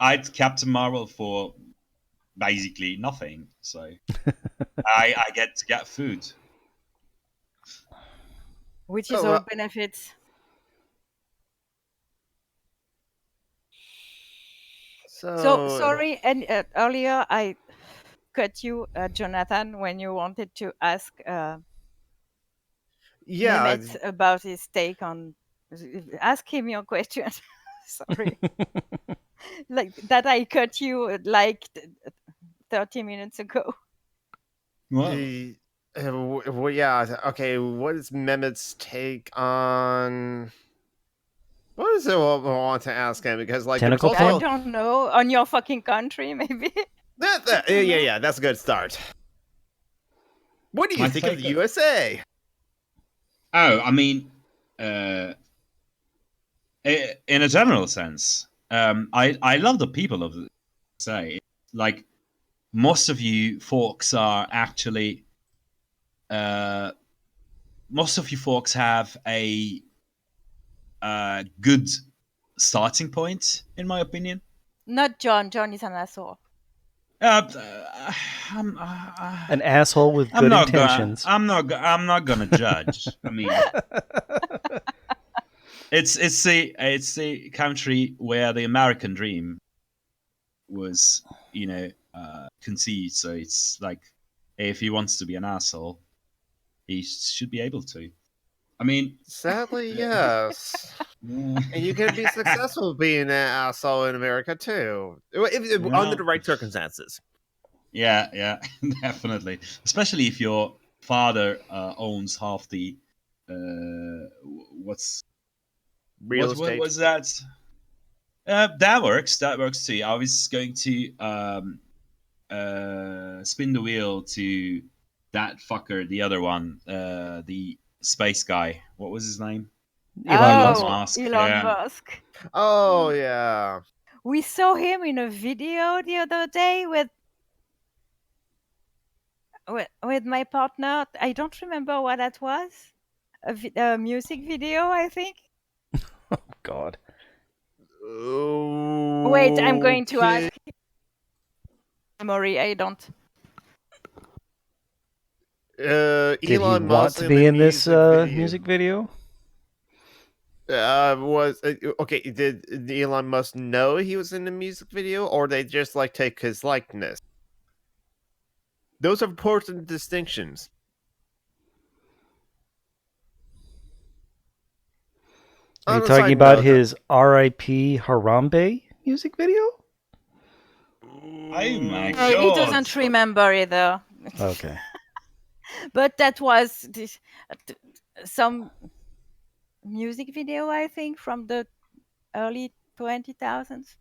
I'd Captain Marvel for basically nothing. So I get to get food. Which is Oh, all well, benefits. So so sorry, and earlier I cut you, Jonathan, when you wanted to ask yeah, Mehmet about his take on. Ask him your question. Sorry, like that I cut you 30 minutes ago. Well, well, yeah. Okay, what is Mehmet's take on? What is it I want to ask him? Because like there was Tentacle I porn? also don't know, on your fucking country, maybe. yeah, that's a good start. What do you my think of the take. USA? Oh, I mean, uh, in a general sense, I love the people of the USA. Like most of you folks are actually most of you folks have a good starting point, in my opinion. Not John. John is an asshole. Uh, uh, I'm, An asshole with good intentions. I'm not gonna judge. I mean, it's the country where the American dream was, conceived. So it's like, if he wants to be an asshole, he should be able to. I mean, Sadly, yes. yeah, And you can be successful being an asshole in America too, under the right circumstances. yeah, definitely. Especially if your father owns half the what's Real what estate. was that? That works. That works too. I was going to spin the wheel to that fucker, the other one, the space guy. What was his name? Elon Elon Musk. Oh, Musk. Elon Yeah. Musk. Oh yeah. We saw him in a video the other day with my partner. I don't remember what that was. A music video, I think. God. Wait, I'm going to Okay. ask. Memory, I don't. Did he Elon want Musk to in be the in this music video. music video? Was okay. Did Elon Musk know he was in the music video, or they just like take his likeness? Those are important distinctions. Are you On a talking side about note, his R.I.P. Harambe music video? Oh my He god. doesn't remember either. Okay. But that was some music video, I think, from the early 2000s.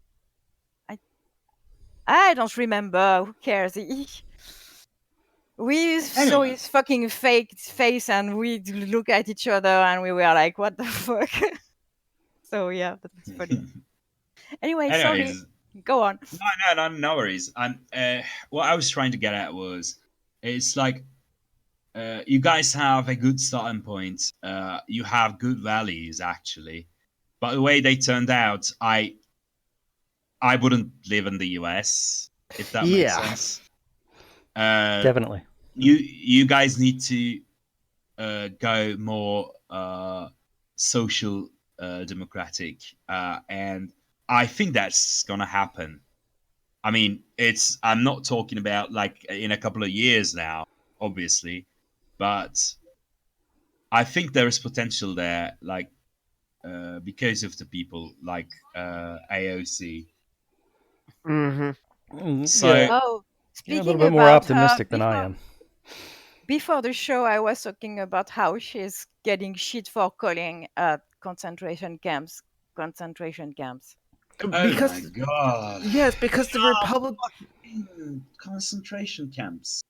I don't remember. Who cares? We saw Anyway. his fucking fake face and we look at each other and we were like, what the fuck? So yeah, that was funny. Anyway, sorry. Anyways, Go on. no worries. What I was trying to get at was, it's like, you guys have a good starting point. You have good values actually, but the way they turned out, I wouldn't live in the US if that makes Yeah. sense. Uh, Definitely. you guys need to go more social democratic, and I think that's gonna happen. I mean, I'm not talking about like in a couple of years now, obviously, but I think there is potential there, like because of the people like AOC. Mm-hmm. So Yeah. Oh, Yeah, a speaking little bit more about her, optimistic than I am. before the show, I was talking about how she's getting shit for calling concentration camps. oh my Because god, yes, because the Republic. concentration camps.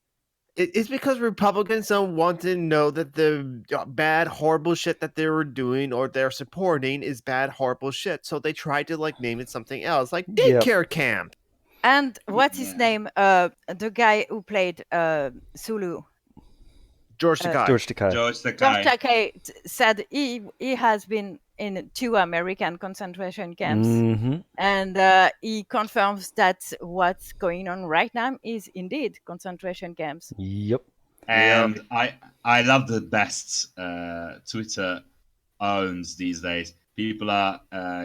It's because Republicans don't want to know that the bad, horrible shit that they were doing or they're supporting is bad, horrible shit. So they try to like name it something else, like Yep. daycare camp. And what's his Yeah. name? The guy who played Sulu. George Takei. George Takei. George George Takei. Takei said he has been in 2 American concentration camps, Mm-hmm. and he confirms that what's going on right now is indeed concentration camps. Yep. And I love the best Twitter owns these days. People are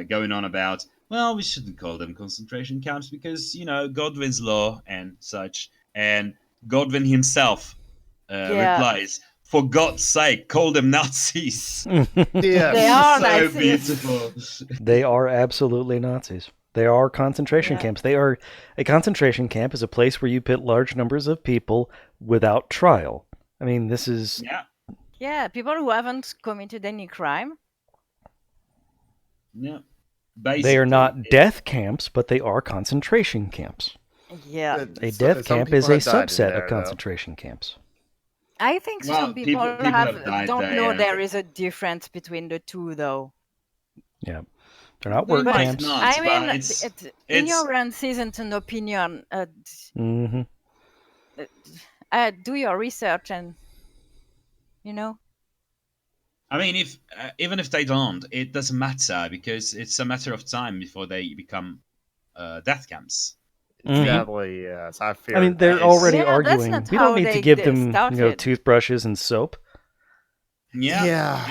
going on about, well, we shouldn't call them concentration camps because, you know, Godwin's law and such. And Godwin himself Yeah. replies, for God's sake, call them Nazis. They Yeah. are So Nazis. beautiful. They are absolutely Nazis. They are concentration Yeah. camps. They are a concentration camp is a place where you put large numbers of people without trial. I mean, this is Yeah, people who haven't committed any crime. Yeah. they are not death camps, but they are concentration camps. Yeah. A death camp is a subset of concentration camps. I think Well, some people, people have died don't there, know yeah. there is a difference between the two, though. Yeah. They're not They work might camps. not. I mean, but it's ignorance isn't an opinion. Mm-hmm. Do your research and, I mean, if even if they don't, it doesn't matter because it's a matter of time before they become death camps. Exactly. Yes, I fear. I mean, they're is- already Yeah, that's arguing. not We don't how need to they give get them, started. toothbrushes and soap. Yeah.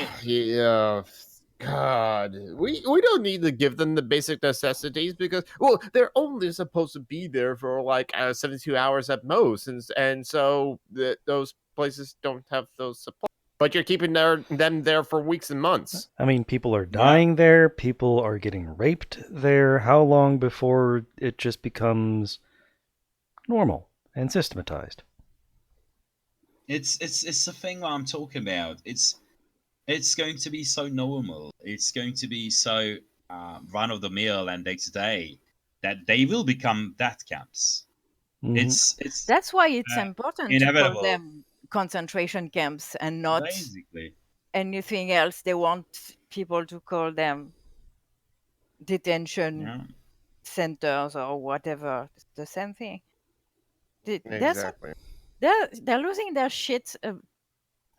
God, we don't need to give them the basic necessities because they're only supposed to be there for like 72 hours at most, and so those places don't have those supplies. but you're keeping them there for weeks and months. I mean, people are dying there. People are getting raped there. How long before it just becomes normal and systematized? It's the thing that I'm talking about. It's going to be so normal. It's going to be so run of the mill and day to day that they will become death camps. Mhm. It's That's why it's important to call inevitable. them concentration camps and not Basically. anything else. They want people to call them detention Yeah. centers or whatever. It's the same thing. Exactly. They're losing their shit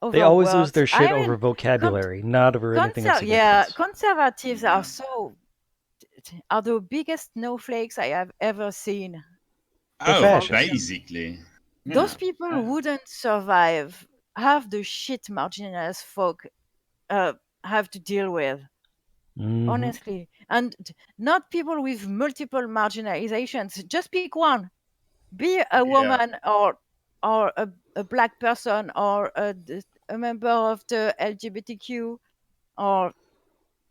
over They always lose words. their shit I over mean, vocabulary, not over anything of yeah, significance. conservatives Yeah. are the biggest snowflakes I have ever seen. They're fascists. Basically. Those Yeah. people wouldn't survive half the shit marginalized folk have to deal with. Mhm. Honestly, and not people with multiple marginalizations. Just pick one. Be a woman or a black person or a member of the LGBTQ or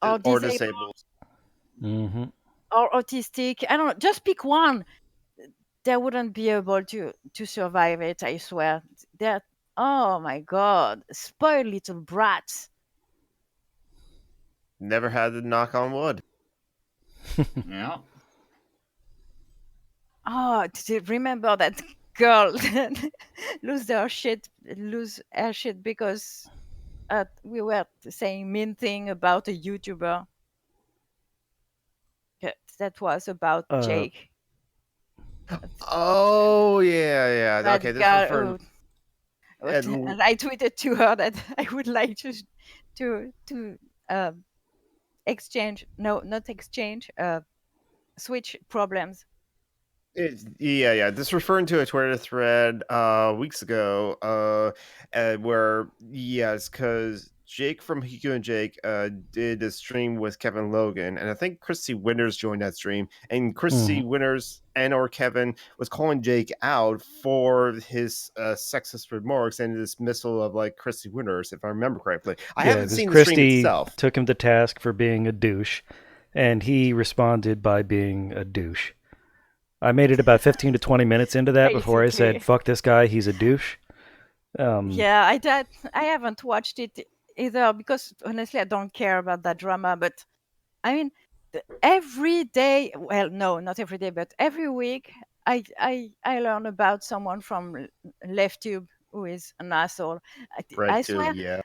Or disabled disabled. Mhm. or autistic. I don't know. Just pick one. They wouldn't be able to survive it. I swear. They're, oh my god, spoiled little brats. Never had to knock on wood. Yeah. Oh, remember that girl lose her shit because we were saying mean thing about a YouTuber. That was about Jake. Oh yeah. That Okay, this girl referring. and I tweeted to her that I would like to exchange, no, not exchange, switch problems. Yeah. This referring to a Twitter thread weeks ago, where yes, because Jake from Hiku and Jake did a stream with Kevin Logan, and I think Christy Winters joined that stream, and Christy Winters and or Kevin was calling Jake out for his sexist remarks and dismissal of like Christy Winters, if I remember correctly. I haven't because seen the stream Christie itself. took him to task for being a douche, and he responded by being a douche. I made it about 15 to 20 minutes into that before I said, Basically. fuck this guy, he's a douche. Yeah, I haven't watched it either because honestly I don't care about that drama. But I mean, every day, well, no, not every day, but every week, I learn about someone from LeftTube who is an asshole. I Right too, swear, yeah.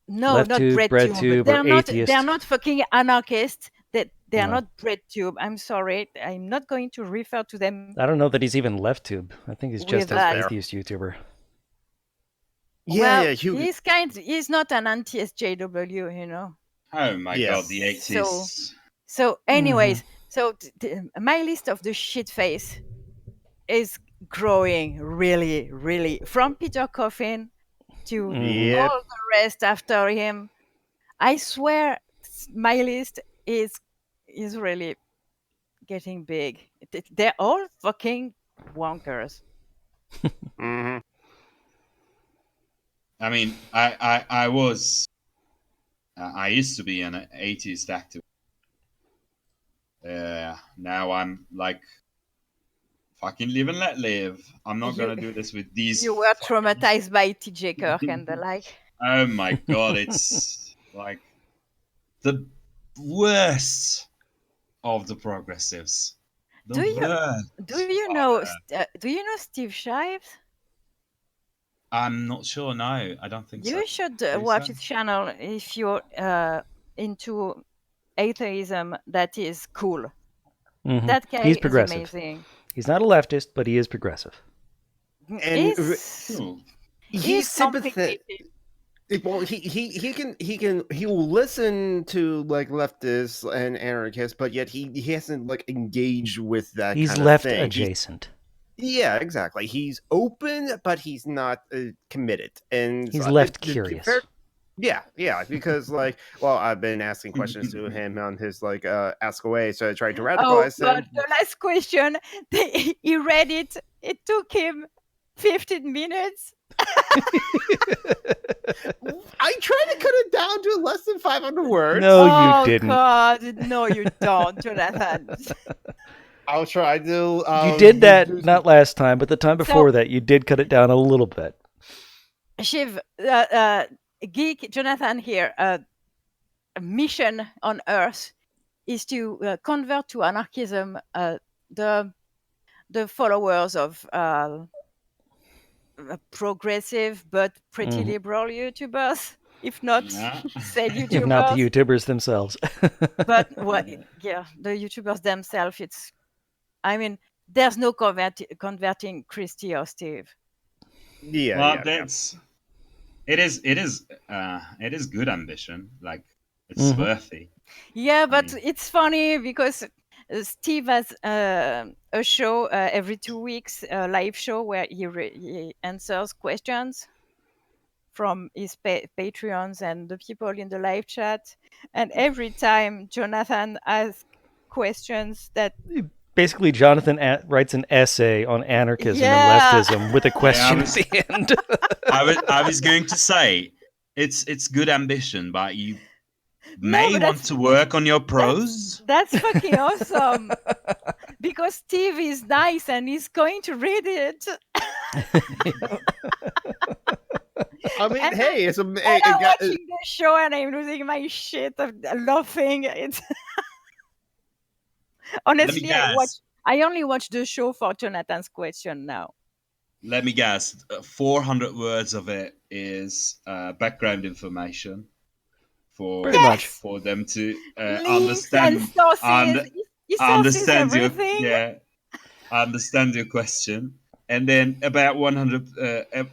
no, Left not tube, bread BreadTube. tube, or They're atheist. not fucking anarchists. They are No. not BreadTube. I'm sorry. I'm not going to refer to them I don't know that he's even left tube. I think he's just with an that. atheist YouTuber. Well, Hugh. he's not an anti-SJW, you know. Oh my Yes. god, the 80s. So, anyways, so my list of the shit face is growing really, really from Peter Coffin to Yep. all the rest after him. I swear, my list is really getting big. They're all fucking wonkers. Mm-hmm. I mean, I used to be an atheist activist. Now I'm like, fucking live and let live. I'm not gonna do this with these. You were traumatized by TJ Kirk and the like. Oh my god, it's like the worst of the progressives. Do you know Steve Shives? I'm not sure. No, I don't think so. You should Do you watch so? his channel if you're into atheism. That is cool. That guy He's is progressive. amazing. He's not a leftist, but he is progressive. And Cool. he's sympathetic. complicated. Well, he will listen to like leftists and anarchists, but yet he hasn't like engaged with that. He's kind left of thing. adjacent. Yeah, exactly. He's open, but he's not committed, and He's left curious. Yeah, because like, well, I've been asking questions to him on his like ask away, so I tried to Oh radicalize God! him. The last question, he read it. It took him 15 minutes. I try to cut it down to less than 500 words. No, you Oh didn't. God, no, you don't, Jonathan. I'll try to. You did that not last time, but the time before So, that, you did cut it down a little bit. Shiv, geek Jonathan here. Mission on Earth is to convert to anarchism the followers of progressive but pretty liberal YouTubers, if not Yeah. said If not the YouTubers. YouTubers themselves. But yeah, the YouTubers themselves. I mean, there's no converting Christy or Steve. Well, Yeah. that's it is good ambition. Like it's worthy. Yeah, I but mean, it's funny because Steve has a show every 2 weeks, a live show where he answers questions from his Patreons and the people in the live chat. And every time Jonathan asks questions that, Basically, Jonathan writes an essay on anarchism and yeah, leftism with a question at the end. I was going to say it's good ambition, but you no, may but want to work on your that's prose. that's fucking awesome because Steve is nice and he's going to read it. I mean, And hey, it's a. And It I'm got, watching the show and I'm losing my shit of laughing. It's Let me honestly, guess. I only watch the show for Jonathan's question now. Let me guess. 400 words of it is background information Pretty much. for them to Links and sources. and He sources understand your everything. understand your question, and then about 100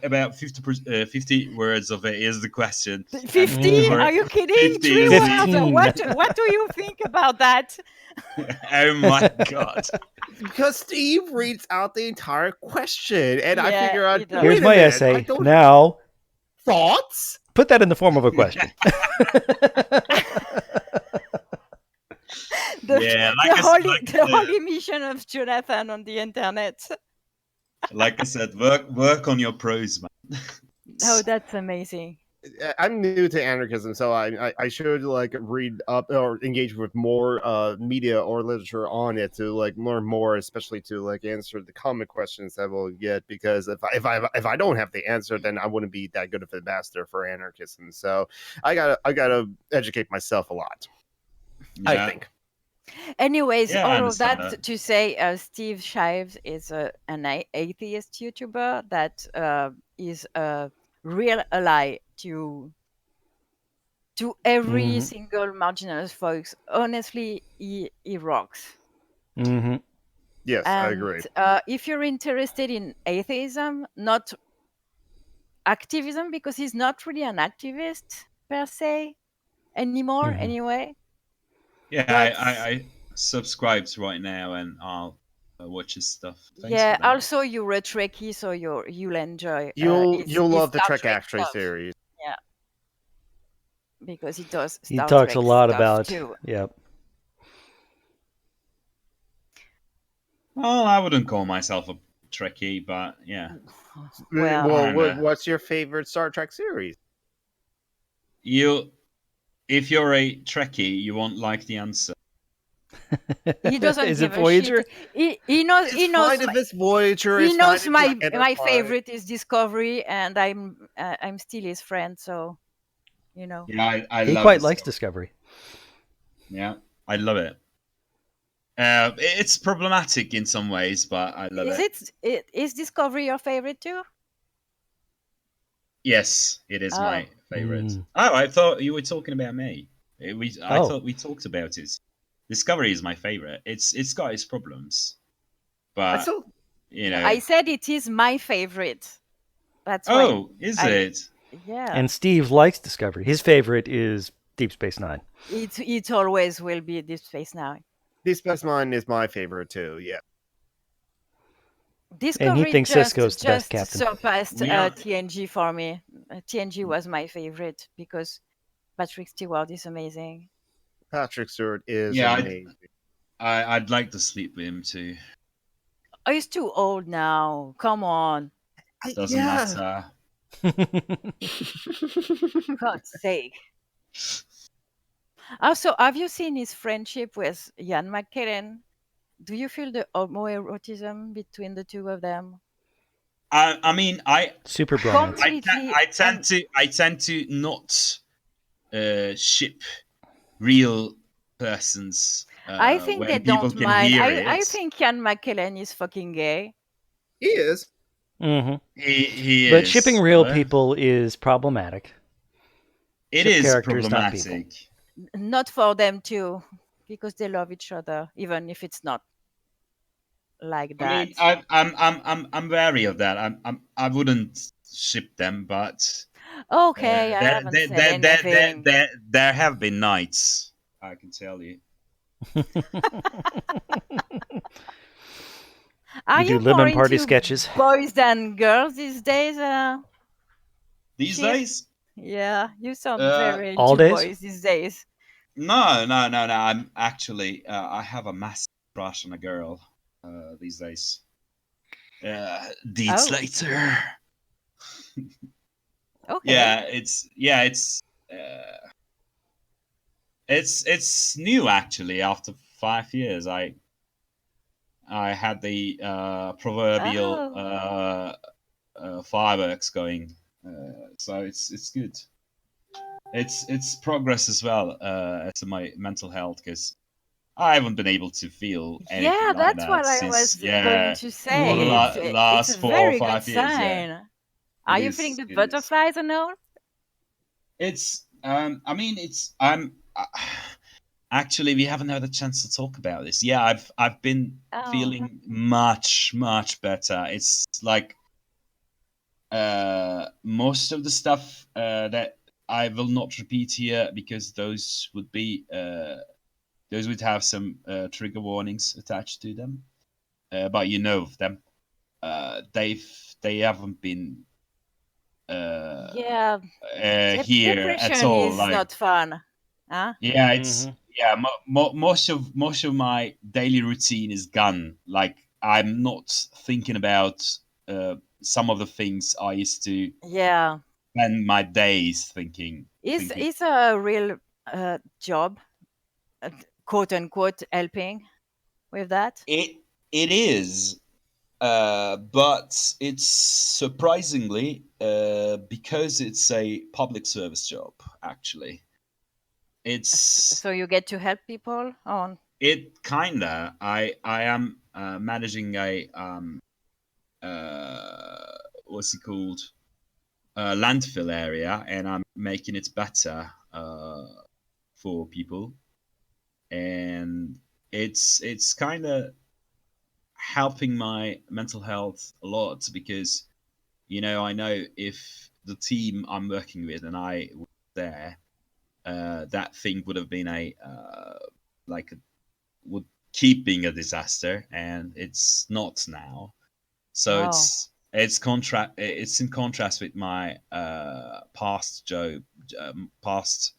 about 50 words of it is the question, and 50? Are you kidding? 50 Three is words. 15. What do you think about that? oh my god. because Steve reads out the entire question, and I Yeah, figure out. he does. Here's Wait a my minute, I essay. don't Now, thoughts. put that in the form of a question. Yeah, like The holy mission of Jonathan on the internet. like I said, work on your prose, man. Oh, that's amazing. I'm new to anarchism, so I should like read up or engage with more media or literature on it to like learn more, especially to like answer the common questions that we'll get. Because if I don't have the answer, then I wouldn't be that good of an ambassador for anarchism. So I gotta educate myself a lot. I Yeah. think. Anyways, Yeah, I all of understand that that. to say, Steve Shives is an atheist YouTuber that is a real ally to every single marginalized folks. Honestly, he rocks. Mm-hmm. Yes, I And agree. if you're interested in atheism, not activism, because he's not really an activist per se anymore, Mhm. anyway. Yeah, But I subscribed right now, and I'll watch his stuff. Thanks for yeah, that. also you're a Trekkie, so you'll enjoy You'll his love the Star Trek Trek X-ray stuff. series. Yeah, because he does He Star talks a Trek lot stuff about, too. yep. Well, I wouldn't call myself a Trekkie, but yeah. Well, Kinda. What's your favorite Star Trek series? You, if you're a Trekkie, you won't like the answer. he doesn't Is it give a shit. Voyager? He knows. It's fine if it's Voyager. He It's fine knows if my it's Enterprise. favorite is Discovery, and I'm still his friend. So you know. Yeah, I He love quite this likes stuff. Discovery. Yeah, I love it. It's problematic in some ways, but I love it. Is Discovery your favorite too? Yes, it is Oh, my favorite. Mm. Oh, I thought you were talking about me. I Oh. thought we talked about it. Discovery is my favorite. It's got its problems, but So you know. I said it is my favorite. That's why. Oh, is it? Yeah. And Steve likes Discovery. His favorite is Deep Space Nine. It always will be Deep Space Nine. Deep Space Nine is my favorite too. Yeah. And he Discovery thinks Cisco's the best just captain. surpassed We are- TNG for me. TNG was my favorite because Patrick Stewart is amazing. Patrick Stewart is Yeah, amazing. I'd like to sleep with him too. Oh, he's too old now. Come on. Doesn't matter. God's sake. Also, have you seen his friendship with Ian McKellen? Do you feel the homoerotism between the two of them? I mean, Super bromance. Completely. I tend to not ship real persons I think they when people don't can mind. hear I it. think Ian McKellen is fucking gay. He is. Hmm. He But shipping is. real people is problematic. It Ship is characters, not people. problematic. Not for them too, because they love each other, even if it's not like I that. mean, I'm wary of that. I wouldn't ship them, but Okay, I haven't said anything. there have been nights. I can tell you. Are You do you more lemon party into sketches. boys than girls these days, These Chief? days, Yeah, you sound uh, very All into days? boys these days. no. I'm actually I have a massive crush on a girl these days. Deeds Oh, later. okay. Uh, it's new actually. After 5 years, I had the proverbial Oh, fireworks going, so it's good. It's progress as well as to my mental health because I haven't been able to feel anything yeah, like that's that what I was since going to for the say. It's a last four or very good 5 years. Yeah, sign. it Are you feeling is. the It is. butterflies and all? It's I mean it's I'm actually we haven't had a chance to talk about this. Yeah, I've been Oh, feeling much better. It's like most of the stuff that I will not repeat here because those would have some trigger warnings attached to them. But you know of them. They haven't been uh, yeah. here at Depression all. is Like not fun. Huh? yeah, Hmm. most of my daily routine is gone. Like I'm not thinking about some of the things I used to Yeah. spend my days thinking. Is a real job, uh, quote unquote, helping with that? It is, but it's surprisingly because it's a public service job. Actually, it's So you get to help people on. it kinda. I am managing a what's it called landfill area, and I'm making it better for people, and it's kind of helping my mental health a lot because I know if the team I'm working with and I were there, that thing would have been a like a, would keep being a disaster, and it's not now. So Oh, it's in contrast with my past job, past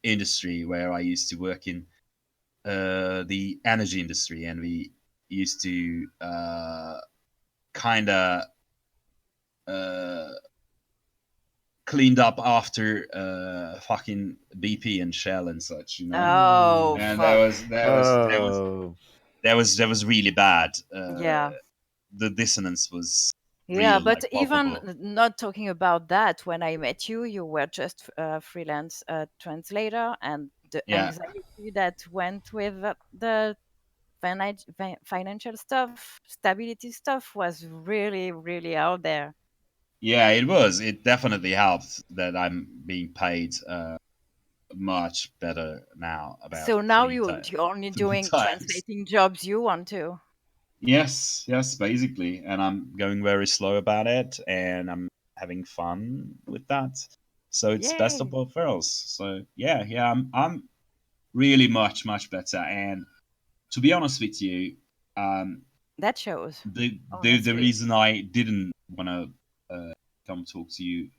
industry where I used to work in the energy industry, and we used to kind of uh, cleaned up after fucking BP and Shell and such, oh, and fuck. Oh. that was really bad. Yeah. The dissonance was Yeah, real, but like even palpable. not talking about that, when I met you, you were just a freelance translator, and the Yeah, anxiety that went with the financial stuff, stability stuff was really, really out there. yeah, it was. It definitely helped that I'm being paid much better now, about So now you're only three doing times. translating jobs you want to. Yes, basically, and I'm going very slow about it, and I'm having fun with that. So it's best of Yay! both worlds. So yeah, I'm really much better. And to be honest with you, um, That shows, the honestly. reason I didn't want to come talk to you,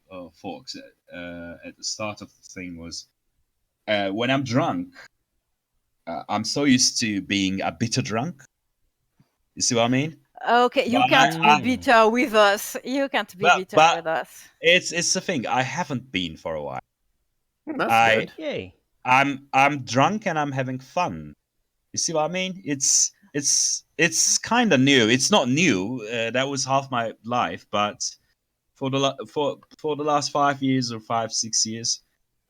folks, at the start of the thing was when I'm drunk. I'm so used to being a bitter drunk. You see what I mean? Okay, you But can't be I, bitter with us. You can't be bitter but with us. it's the thing. I haven't been for a while. That's I good. Yay. I'm drunk and I'm having fun. You see what I mean? It's kind of new. It's not new. That was half my life, but for the last 5 years or 5 6 years,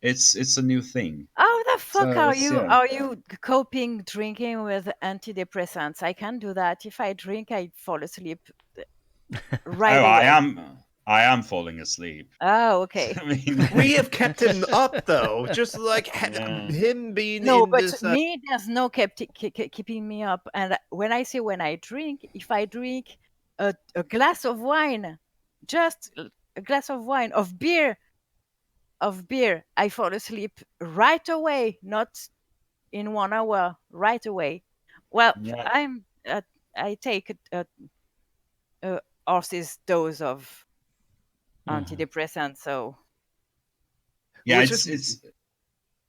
it's a new thing. How the fuck So it's yeah. are you coping drinking with antidepressants? I can't do that. If I drink, I fall asleep right Oh, away. I am falling asleep. Oh, okay. I mean, We have kept him up though, just like yeah. him being No, in but this. me, there's no keeping me up. And when I say when I drink, if I drink a glass of wine, just a glass of wine, of beer, I fall asleep right away, not in 1 hour, right away. Well, Yeah. I take a horse's dose of Mhm. antidepressant, so Yeah, Which is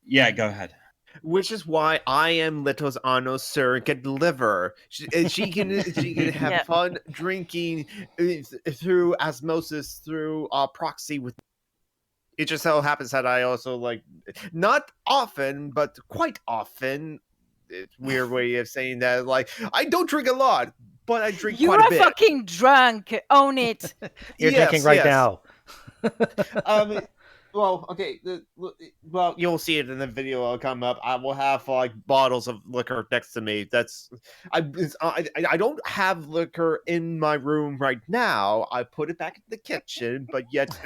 yeah, go ahead. which is why I am Lito's Anno surrogate liver. She can have yeah. fun drinking through osmosis through proxy with. It just so happens that I also like not often, but quite often. It's a weird way of saying that. Like I don't drink a lot, but I drink You quite a are bit. fucking drunk. Own it. You're drinking Yes, right yes. now. Um, well, okay. Well, you'll see it in the video. I'll come up. I will have like bottles of liquor next to me. I don't have liquor in my room right now. I put it back in the kitchen, but yet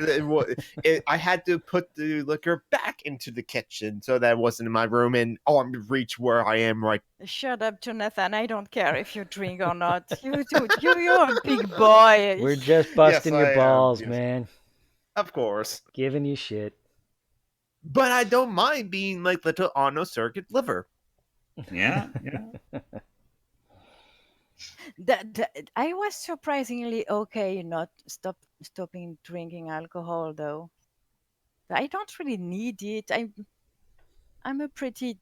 I had to put the liquor back into the kitchen so that it wasn't in my room and arm's reach where I am right. Shut up, Jonathan. I don't care if you drink or not. You're a big boy. We're just Yes, busting your I am. balls, Yes, man. of course. Giving you shit. But I don't mind being like little Anno circuit liver. Yeah, yeah. I was surprisingly okay not stopping drinking alcohol though. I don't really need it. I'm a pretty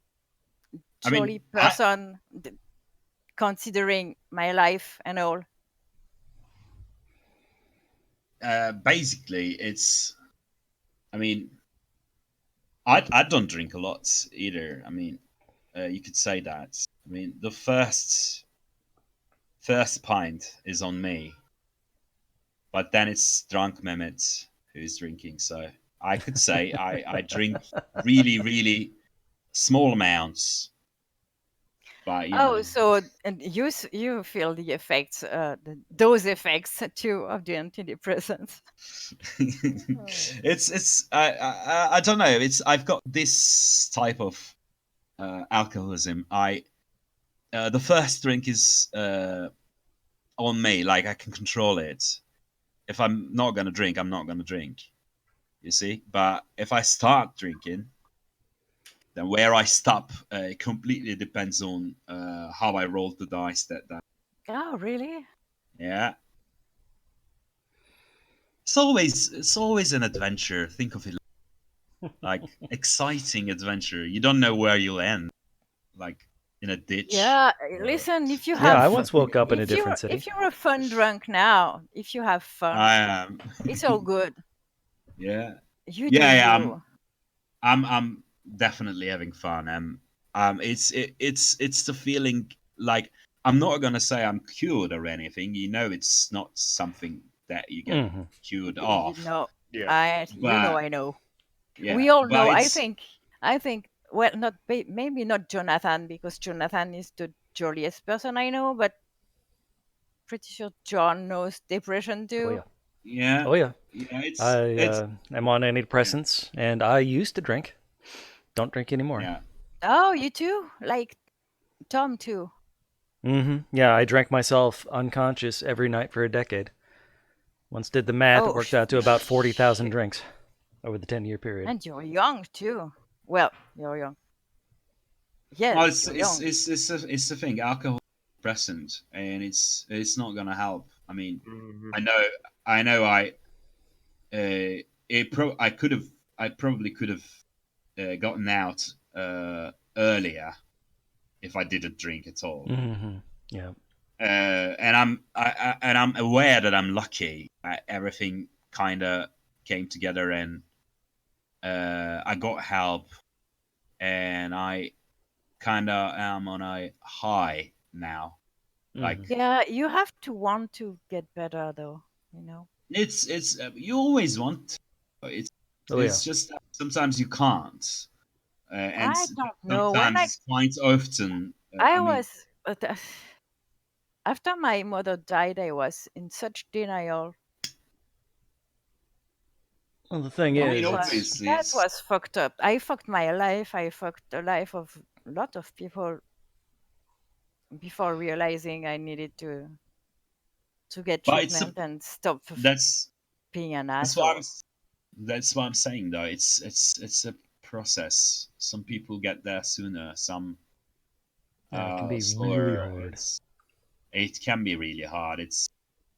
I mean, jolly person considering my life and all. basically, I mean, I don't drink a lot either. I mean, you could say that. I mean, the first pint is on me, but then it's drunk Mehmet who's drinking. So I could say I drink really, really small amounts. But Oh, so and you feel the effects, those effects too of the antidepressants. it's I don't know. I've got this type of alcoholism. The first drink is on me, like I can control it. If I'm not gonna drink, I'm not gonna drink. You see, but if I start drinking, then where I stop completely depends on how I roll the dice that day. Oh, really? Yeah, it's always an adventure. Think of it like exciting adventure. You don't know where you'll end, like in a ditch. Yeah. Or Listen, if you Yeah, I have, once woke up in a different if city. you're a fun drunk now, if you have fun, I am. it's all good. Yeah, You do yeah, yeah. you. I'm definitely having fun. It's the feeling like I'm not gonna say I'm cured or anything. You know, it's not something that you get Hmm. cured You of. know, Yeah. But I know. yeah, We all but know. it's I think. Well, not maybe not Jonathan because Jonathan is the jolliest person I know, but pretty sure John knows depression Oh too. yeah. yeah, Oh yeah. yeah. I It's am on yeah, antidepressants, and I used to drink. Don't drink anymore. yeah. Oh, you too? Like Tom too. Yeah, I drank myself unconscious every night for a decade. Once did the math, it Oh, worked out to about 40,000 shit. drinks over the 10-year period. And you're young too. Well, you're young. Well, Yes, it's you're it's young. it's it's the, it's the thing. Alcohol is present, and it's not gonna help. I mean, Mhm. I know, I know. I could have, I probably could have gotten out earlier if I didn't drink at all. Hmm. Yeah. and I'm aware that I'm lucky. Everything kind of came together, and I got help, and I kind of am on a high now. Like Yeah, you have to want to get better, though. You know. it's you always want to. Oh yeah. It's just that sometimes you can't, and I don't know. sometimes quite often. I I mean, was after my mother died, I was in such denial. Well, the thing I mean, is, it's obviously, That it's was fucked up. I fucked my life. I fucked the life of a lot of people before realizing I needed to get but it's a treatment and stop that's being an that's what I'm asshole. that's what I'm saying though. It's a process. Some people get there sooner, some yeah, it can be really slower. hard. It can be really hard.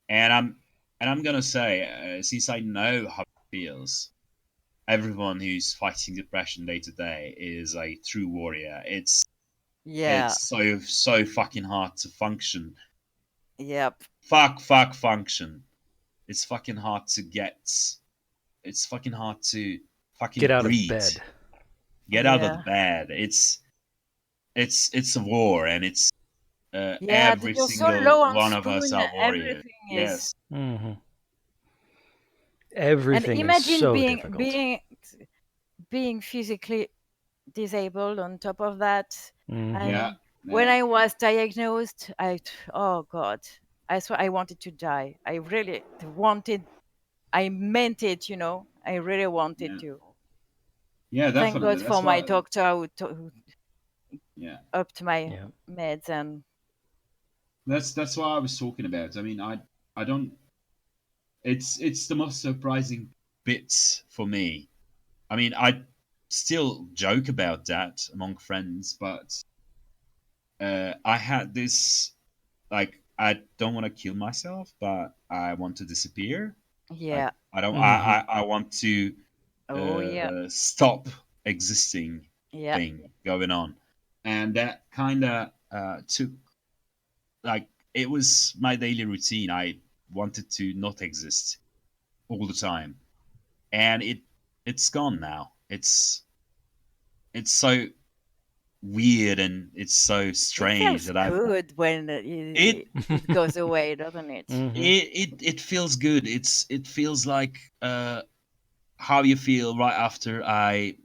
And I'm and I'm gonna say, since I know how it feels, everyone who's fighting depression day to day is a true warrior. Yeah. It's so fucking hard to function. Yep. Function. It's fucking hard to get. It's fucking hard to Get fucking out of breathe. bed. Get out of the Yeah. bed. It's a war, and it's Yeah. every You're so single low on one of us spoon. are warriors. Everything is. Yes, Hmm. And Everything is imagine so being difficult. being physically disabled on top of that. Hmm. yeah, And when yeah, I was diagnosed, oh God, I swear I wanted to die. I really wanted, I meant it, I really wanted yeah, to. yeah. Thank God Definitely. for That's my why. doctor who Yeah, upped my Yeah. meds and that's what I was talking about. I mean, I don't. It's the most surprising bits for me. I mean, I still joke about that among friends, but I had this like I don't want to kill myself, but I want to disappear. Like yeah. I don't. Hmm. I want to Oh yeah. stop existing Yeah. thing going on, and that kind of took like it was my daily routine. I wanted to not exist all the time, and it's gone now. It's so weird and it's so It strange feels that I good when it it goes away, doesn't it? Hmm. it feels good. It feels like how you feel right after a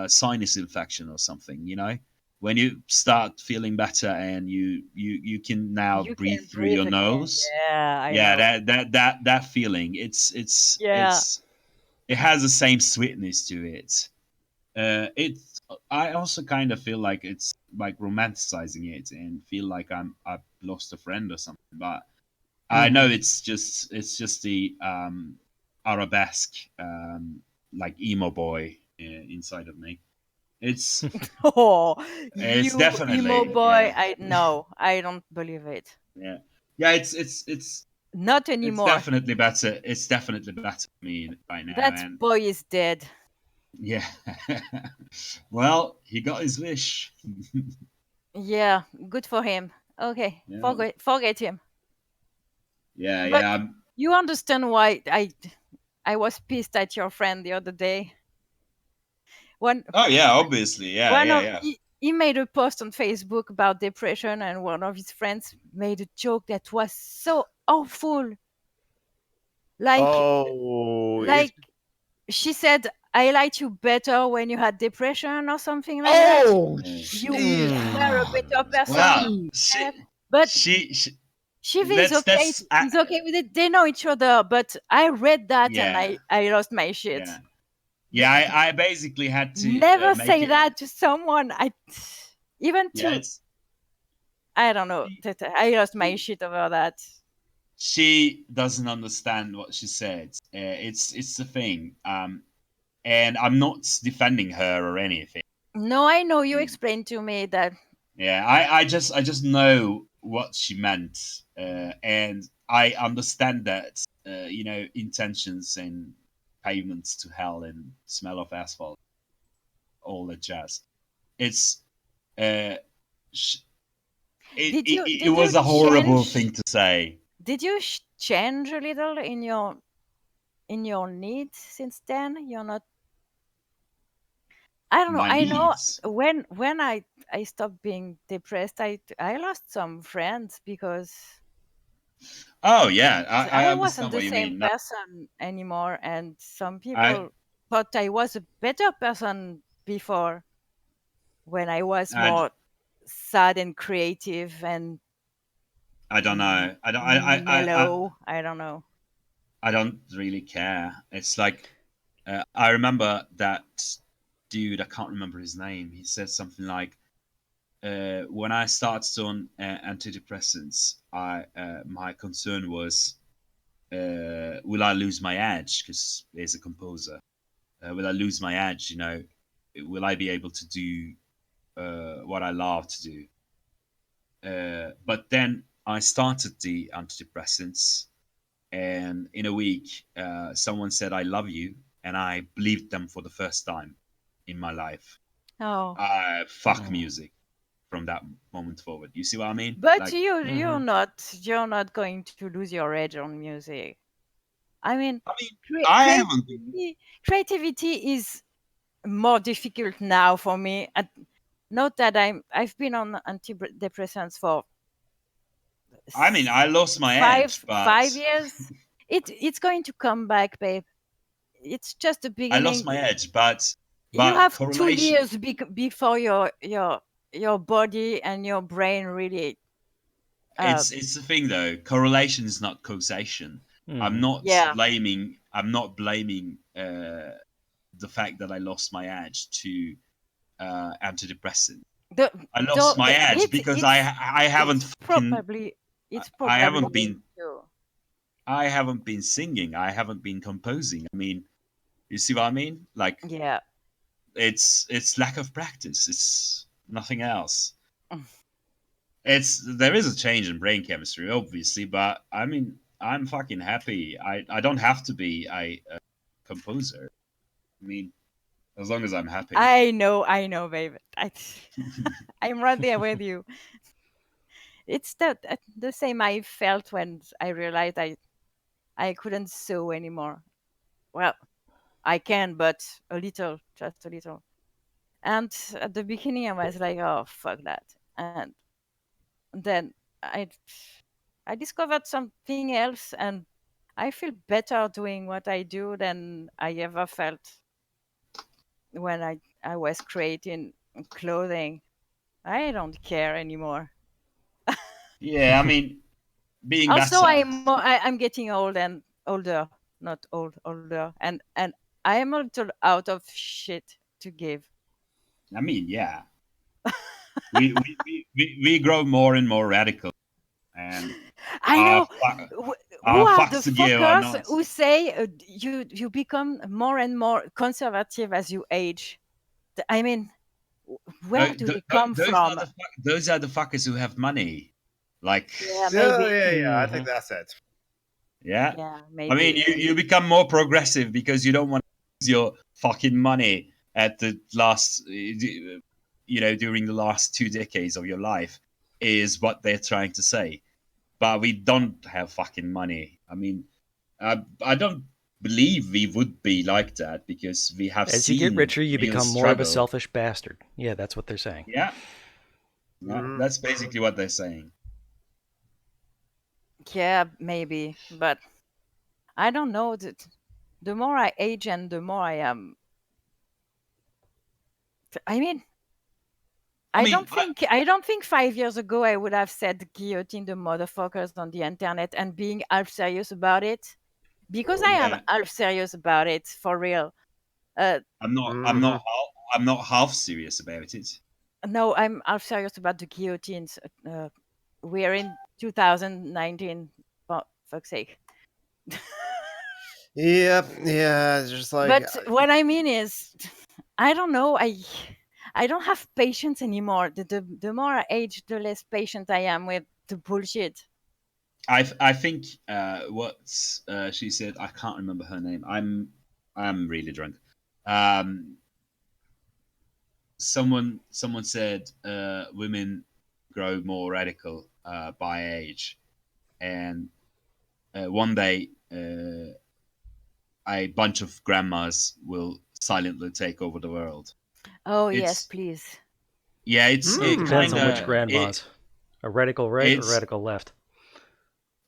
sinus infection or something. You know, when you start feeling better and you can now You breathe can through breathe your again. nose. Yeah, I Yeah, know. that feeling. Yeah. It has the same sweetness to it. It's I also kind of feel like it's like romanticizing it and feel like I've lost a friend or something. But I know Hmm. it's just the arabesque like emo boy inside of me. It's Oh, it's you emo definitely boy. yeah I no, I don't believe it. yeah yeah Not it's anymore. definitely better. It's definitely better for me right now, That and boy is dead. yeah. Well, he got his wish. Yeah, good for him. Okay, Yeah, forget him. yeah, But yeah. you understand why I was pissed at your friend the other day. One Oh yeah, obviously, yeah, one yeah, of yeah, he made a post on Facebook about depression, and one of his friends made a joke that was so awful. Like Oh, like she said, I liked you better when you had depression or something like that. oh, yeah. You were a better Well, person. jeez. But she Shivi is let's okay. He's okay with it. They know each other. But I read that and yeah, I lost my shit. yeah, The- yeah. I basically had to Never make say it. that to someone. Even Yeah, to it's I don't know. I lost my shit over that. she doesn't understand what she said. It's the thing. And I'm not defending her or anything. No, I know you explained to me that. Yeah, I just know what she meant, and I understand that intentions and pavements to hell and smell of asphalt, all that jazz. It's uh, sh- It did was you a horrible change thing to say. did you change a little in your needs since then? You're not. I don't know. My I know needs. when I stopped being depressed, I lost some friends because Oh yeah, I I wasn't understand the what you same mean. No, person anymore, and some I people thought I was a better person before when I was I more sad and creative and I don't know. mellow. I don't know. I don't really care. It's like I remember that dude. I can't remember his name. He said something like, "When I started on antidepressants, I my concern was, will I lose my edge? Because he's a composer. Will I lose my edge? You know, will I be able to do what I love to do?" But then I started the antidepressants, and in a week, someone said, "I love you," and I believed them for the first time in my life. Oh, Fuck music from that moment forward. You see what I mean? but Like, Hmm. you're not going to lose your edge on music. I mean, I mean, I haven't been. creativity is more difficult now for me. Not that I've been on antidepressants for I mean, I lost my edge, but 5 years. It's going to come back, babe. It's just the I lost beginning. my edge, You but have two correlation. years before your body and your brain really. Uh, It's the thing though. Correlation is not causation. Hmm. yeah. I'm not blaming the fact that I lost my edge to antidepressant. The, I lost my edge it's because it's I haven't fucking it's I probably haven't been too. I haven't been singing. I haven't been composing. I mean, you see what I mean? Like Yeah. it's lack of practice. It's nothing else. It's there is a change in brain chemistry, obviously, but I mean, I'm fucking happy. I don't have to be a composer. I mean, as long as I'm happy. I know, babe. I'm right there with you. It's the same I felt when I realized I couldn't sew anymore. Well, I can, but a little, just a little. And at the beginning, I was like, "Oh, fuck that," and then I I discovered something else, and I feel better doing what I do than I ever felt when I was creating clothing. I don't care anymore. Yeah, I mean, being Also, better. I'm getting old and older, not older, and I am a little out of shit to give. I mean, yeah, we grow more and more radical, and I our know. fu- Who our are the fucks to give are fuckers not. who say you become more and more conservative as you age? I mean, where do they come from? Those are the fuckers who have money. Like, Yeah, Yeah, maybe. yeah, yeah. I Hmm. think that's it. yeah, Yeah, I mean, maybe. you become more progressive because you don't want to lose your fucking money at the last, during the last 2 decades of your life, is what they're trying to say. But we don't have fucking money. I mean, I don't believe we would be like that because we have As you get seen richer, you real become more of a struggle. selfish bastard. Yeah, that's what they're saying. Yeah, yeah, Mhm. that's basically what they're saying. Yeah, maybe. But I don't know. The more I age and the more I am. I mean, I mean, I don't think 5 years ago I would have said guillotine the motherfuckers on the internet and being half serious about it because I am yeah, half serious about it for real. Uh, Mhm. I'm not half serious about it. no, I'm half serious about the guillotines. We're in 2019. For fuck's sake. Yep. Yeah. It's just like But what I mean is, I don't know. I don't have patience anymore. The more I age, the less patient I am with the bullshit. I think what she said. I can't remember her name. I'm really drunk. Um, someone said women grow more radical by age, and one day a bunch of grandmas will silently take over the world. Oh yes, It's please. yeah, It it depends kind on which of grandmas. A radical right or it's radical left?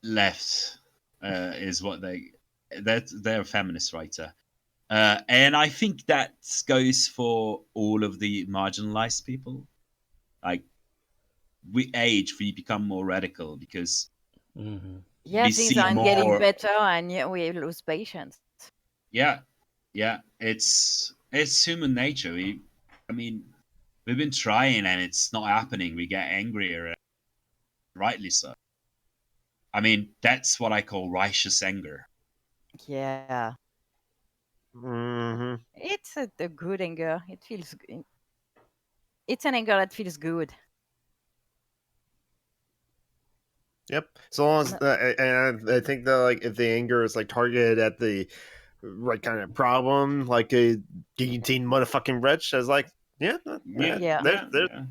left is what they're a feminist writer. And I think that goes for all of the marginalized people. Like we age, we become more radical because Hmm. Yeah, we things see aren't getting more. better, and yeah, we lose patience. Yeah, yeah. It's human nature. I mean, we've been trying and it's not happening. We get angrier, and rightly so. I mean, that's what I call righteous anger. Yeah, Hmm. it's a good anger. It feels. It's an anger that feels good. Yep. So long as, No- and I think that like if the anger is like targeted at the right kind of problem, like a guillotine motherfucking wretch, as like, yeah, Yeah, Yeah. there's yeah, there's yeah.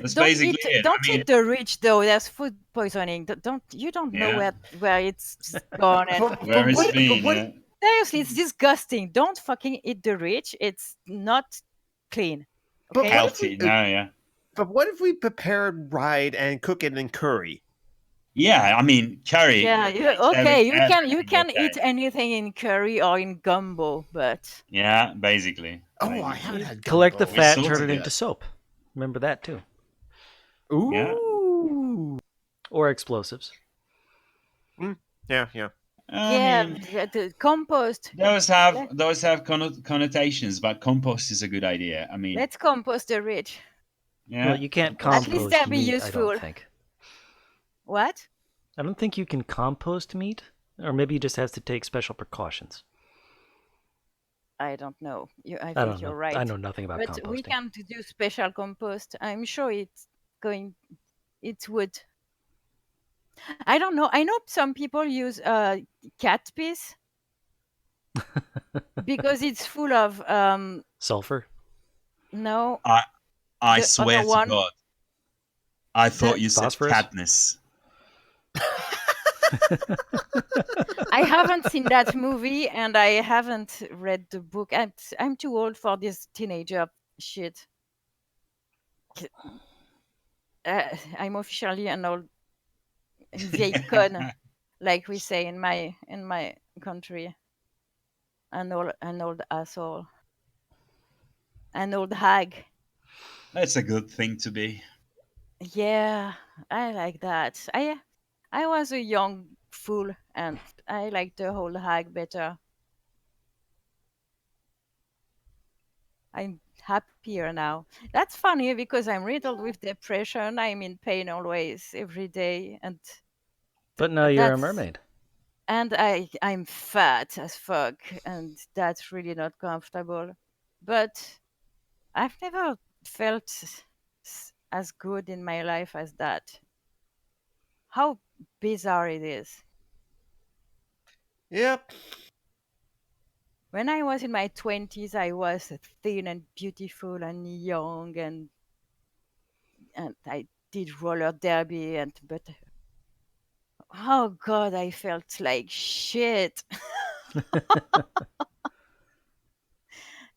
That's basically it. I Don't mean, eat the rich though. There's food poisoning. Don't you don't know yeah, where it's just gone and where it's been, what yeah. seriously, it's disgusting. Don't fucking eat the rich. It's not clean. but Okay? what if we Healthy, no, yeah. but what if we prepared ride and cook it in curry? Yeah, I mean, curry, Yeah, having okay. You everything can eat okay. anything in curry or in gumbo, but Yeah, basically. Oh, I Basically. haven't had Collect the gumbo. We fat, turn sorted it it. into soap. Remember that too. Yeah. Ooh. Or explosives. Yeah, yeah. I yeah, mean, the compost. Let, those have connotations, but compost is a good idea. I mean, let's compost the rich. Well, yeah, you can't At least compost they'll be meat, I don't useful. think. What? I don't think you can compost meat. Or maybe you just have to take special precautions. I don't know. I I think don't know. you're I right. know nothing about But we composting. can do special compost. I'm sure it's going. It would. I don't know. I know some people use cat piss because it's full of Sulfur? no, I I the other swear to one, God, I thought the you said Phosphorus? Katniss. I haven't seen that movie and I haven't read the book. I'm too old for this teenager shit. I'm officially an old vieille conne, like we say in my country. An old asshole, an old hag. That's a good thing to be. Yeah, I like that. I was a young fool and I like the old hag better. I'm happier now. That's funny because I'm riddled with depression. I'm in pain always, every day, and But now you're a that's mermaid. and I'm fat as fuck, and that's really not comfortable. But I've never felt as good in my life as that. How bizarre it is. Yep. When I was in my 20s, I was thin and beautiful and young, and I did roller derby, and but oh god, I felt like shit.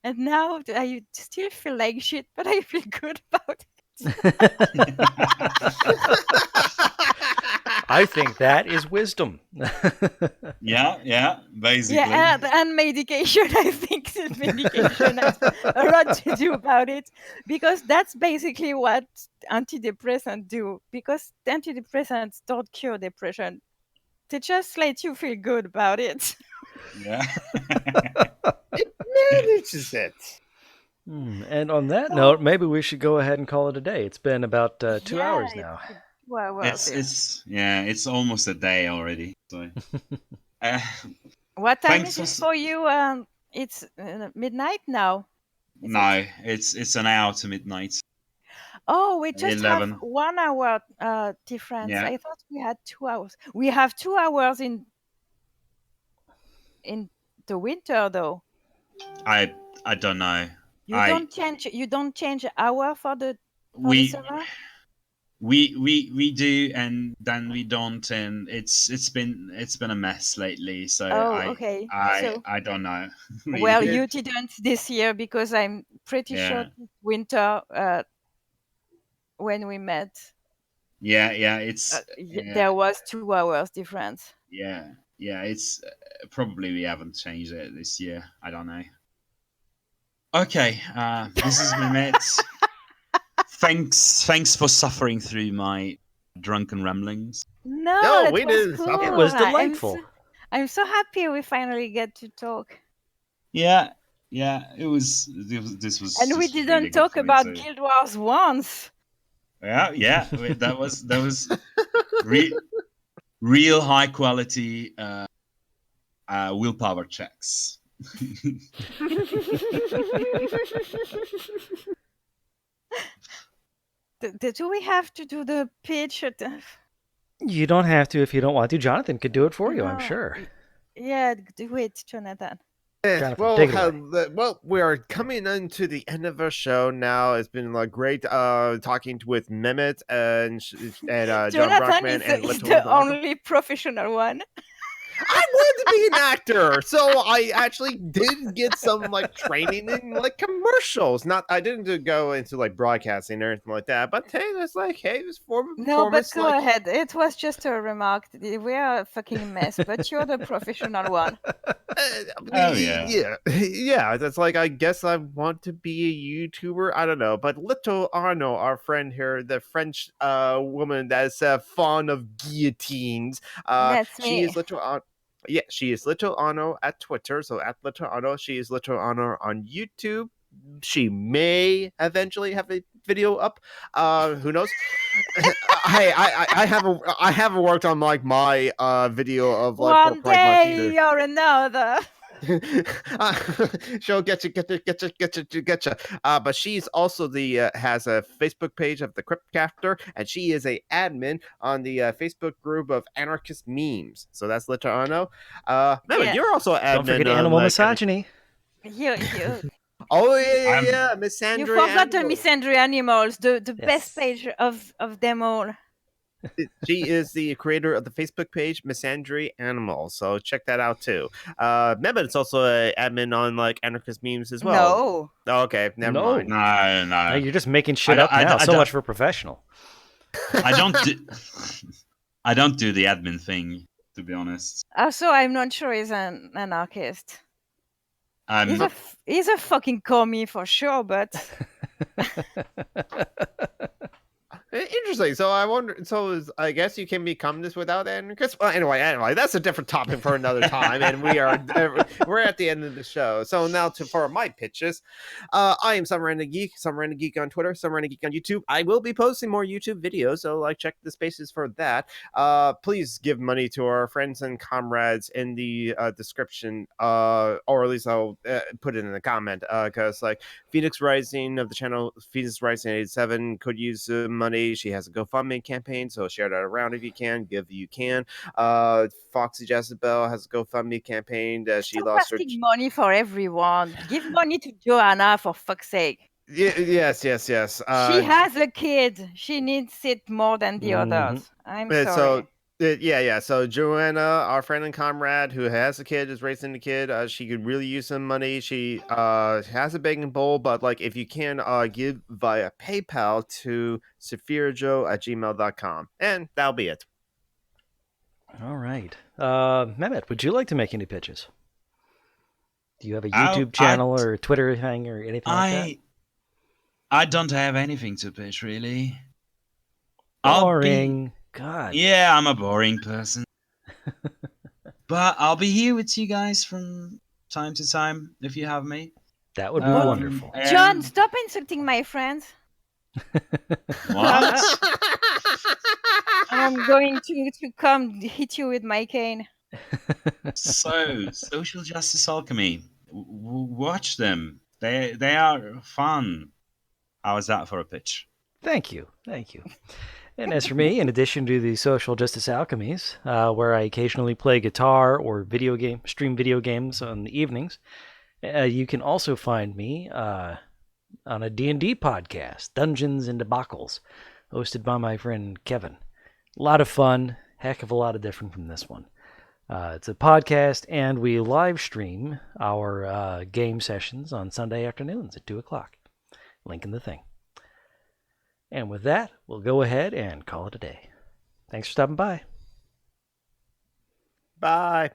And now I still feel like shit, but I feel good about it. I think that is wisdom. Yeah, Yeah, basically. and medication. I think the medication has a lot to do about it because that's basically what antidepressants do. Because antidepressants don't cure depression; they just let you feel good about it. Yeah. It manages it. And on that note, maybe we should go ahead and call it a day. It's been about 2 Yeah, hours it's now. been 2 hours. Yeah. It's almost a day already. So, uh, What time thanks is for it for you? It's midnight now. Is it? no, it's an hour to midnight. Oh, we just have 11. 1 hour difference. Yeah, I thought we had 2 hours. We have 2 hours in the winter though. I I don't know. You I don't change. You don't change hour for the for the we summer? we do, and then we don't, and it's been a mess lately. So Oh, okay. So, I don't know well, really. you It, didn't this year because I'm pretty sure Yeah, this winter, when we met, yeah. It's yeah, there was 2 hours difference. yeah. It's probably we haven't changed it this year. I don't know. Okay, this is Mehmet. Thanks for suffering through my drunken ramblings. No, no, that we was didn't It cool. was suffer. delightful. I'm so happy we finally get to talk. Yeah, yeah. This was And we just really didn't good talk for me about too. Guild Wars once. Yeah. That was re- real high quality willpower checks. Do we have to do the pitch? You don't have to if you don't want to. Jonathan could do it for you, I'm No. sure. Yeah, do it, Jonathan. Jonathan, Well, take it away. well, we are coming into the end of our show now. It's been like great talking with Mehmet and John Jonathan Brockman and is Little the Blanco. only professional one. I wanted to be an actor, so I actually did get some like training in like commercials. Not, I didn't go into like broadcasting or anything like that. But hey, it's like, hey, it was form of No, but performance. go Like, ahead. It was just a remark. We are a fucking mess, but you're the professional one. Oh yeah. yeah, yeah. That's like, I guess I want to be a YouTuber. I don't know, but Little Arno, our friend here, the French woman that's fond of guillotines. That's She me. is Little Arno. Yeah, she is Little Arno at Twitter. So at Little Arno, she is Little Arno on YouTube. She may eventually have a video up. Who knows? Hey, I haven't worked on like my video of like for One Pride Month day either. you're another. She'll get you. But she's also the has a Facebook page of the Cryptcafter, and she is a admin on the Facebook group of anarchist memes. So that's Literano. Mehmet, Yeah. you're also an Don't admin forget on animal like. misogyny. You Oh yeah, I'm yeah, you Misandry forgot the Animals. misandry animals, the best Yes. page of them all. She is the creator of the Facebook page Misandry Animals, so check that out too. Mehmet is also an admin on like anarchist memes as well. No. Oh, okay, never No. mind. no, No, no. you're just making shit I up don't- I now. don't- I So don't- much for professional. I don't do. I don't do the admin thing, to be honest. Also, I'm not sure he's an anarchist. He's I'm he's a fucking commie for sure, but Interesting. So I wonder. I guess you can become this without anarchist. Well, anyway, that's a different topic for another time, and we're at the end of the show. So now for my pitches, I am Some Random Geek, Some Random Geek on Twitter, Some Random Geek on YouTube. I will be posting more YouTube videos, so like check the spaces for that. Please give money to our friends and comrades in the description, or at least I'll put it in the comment, because like Phoenix Rising of the channel Phoenix Rising 87 could use money. She has a GoFundMe campaign, so share that around if you can. Give if you can. Foxy Jezebel has a GoFundMe campaign that she stop lost her. asking money for everyone. Give money to Joanna for fuck's sake. Yes. She has a kid. She needs it more than the others. I'm sorry. So yeah. So Joanna, our friend and comrade who has a kid, is raising the kid. She could really use some money. She has a begging bowl, but like if you can give via PayPal to saphirajo@gmail.com. And that'll be it. All right. Mehmet, would you like to make any pitches? Do you have a YouTube channel or a Twitter thing or anything like I don't have anything to pitch really. that? Boring. God. Yeah, I'm a boring person. But I'll be here with you guys from time to time if you have me. That would be Um, wonderful. John, stop insulting my friends. What? I'm going to come hit you with my cane. So, social justice alchemy. Watch them. They are fun. How is that for a pitch? Thank you. And as for me, in addition to the Social Justice Alchemies, where I occasionally play guitar or stream video games on the evenings, you can also find me on a D&D podcast, Dungeons and Debacles, hosted by my friend Kevin. A lot of fun, heck of a lot of different from this one. It's a podcast, and we live stream our game sessions on Sunday afternoons at 2 o'clock. Link in the thing. And with that, we'll go ahead and call it a day. Thanks for stopping by. Bye.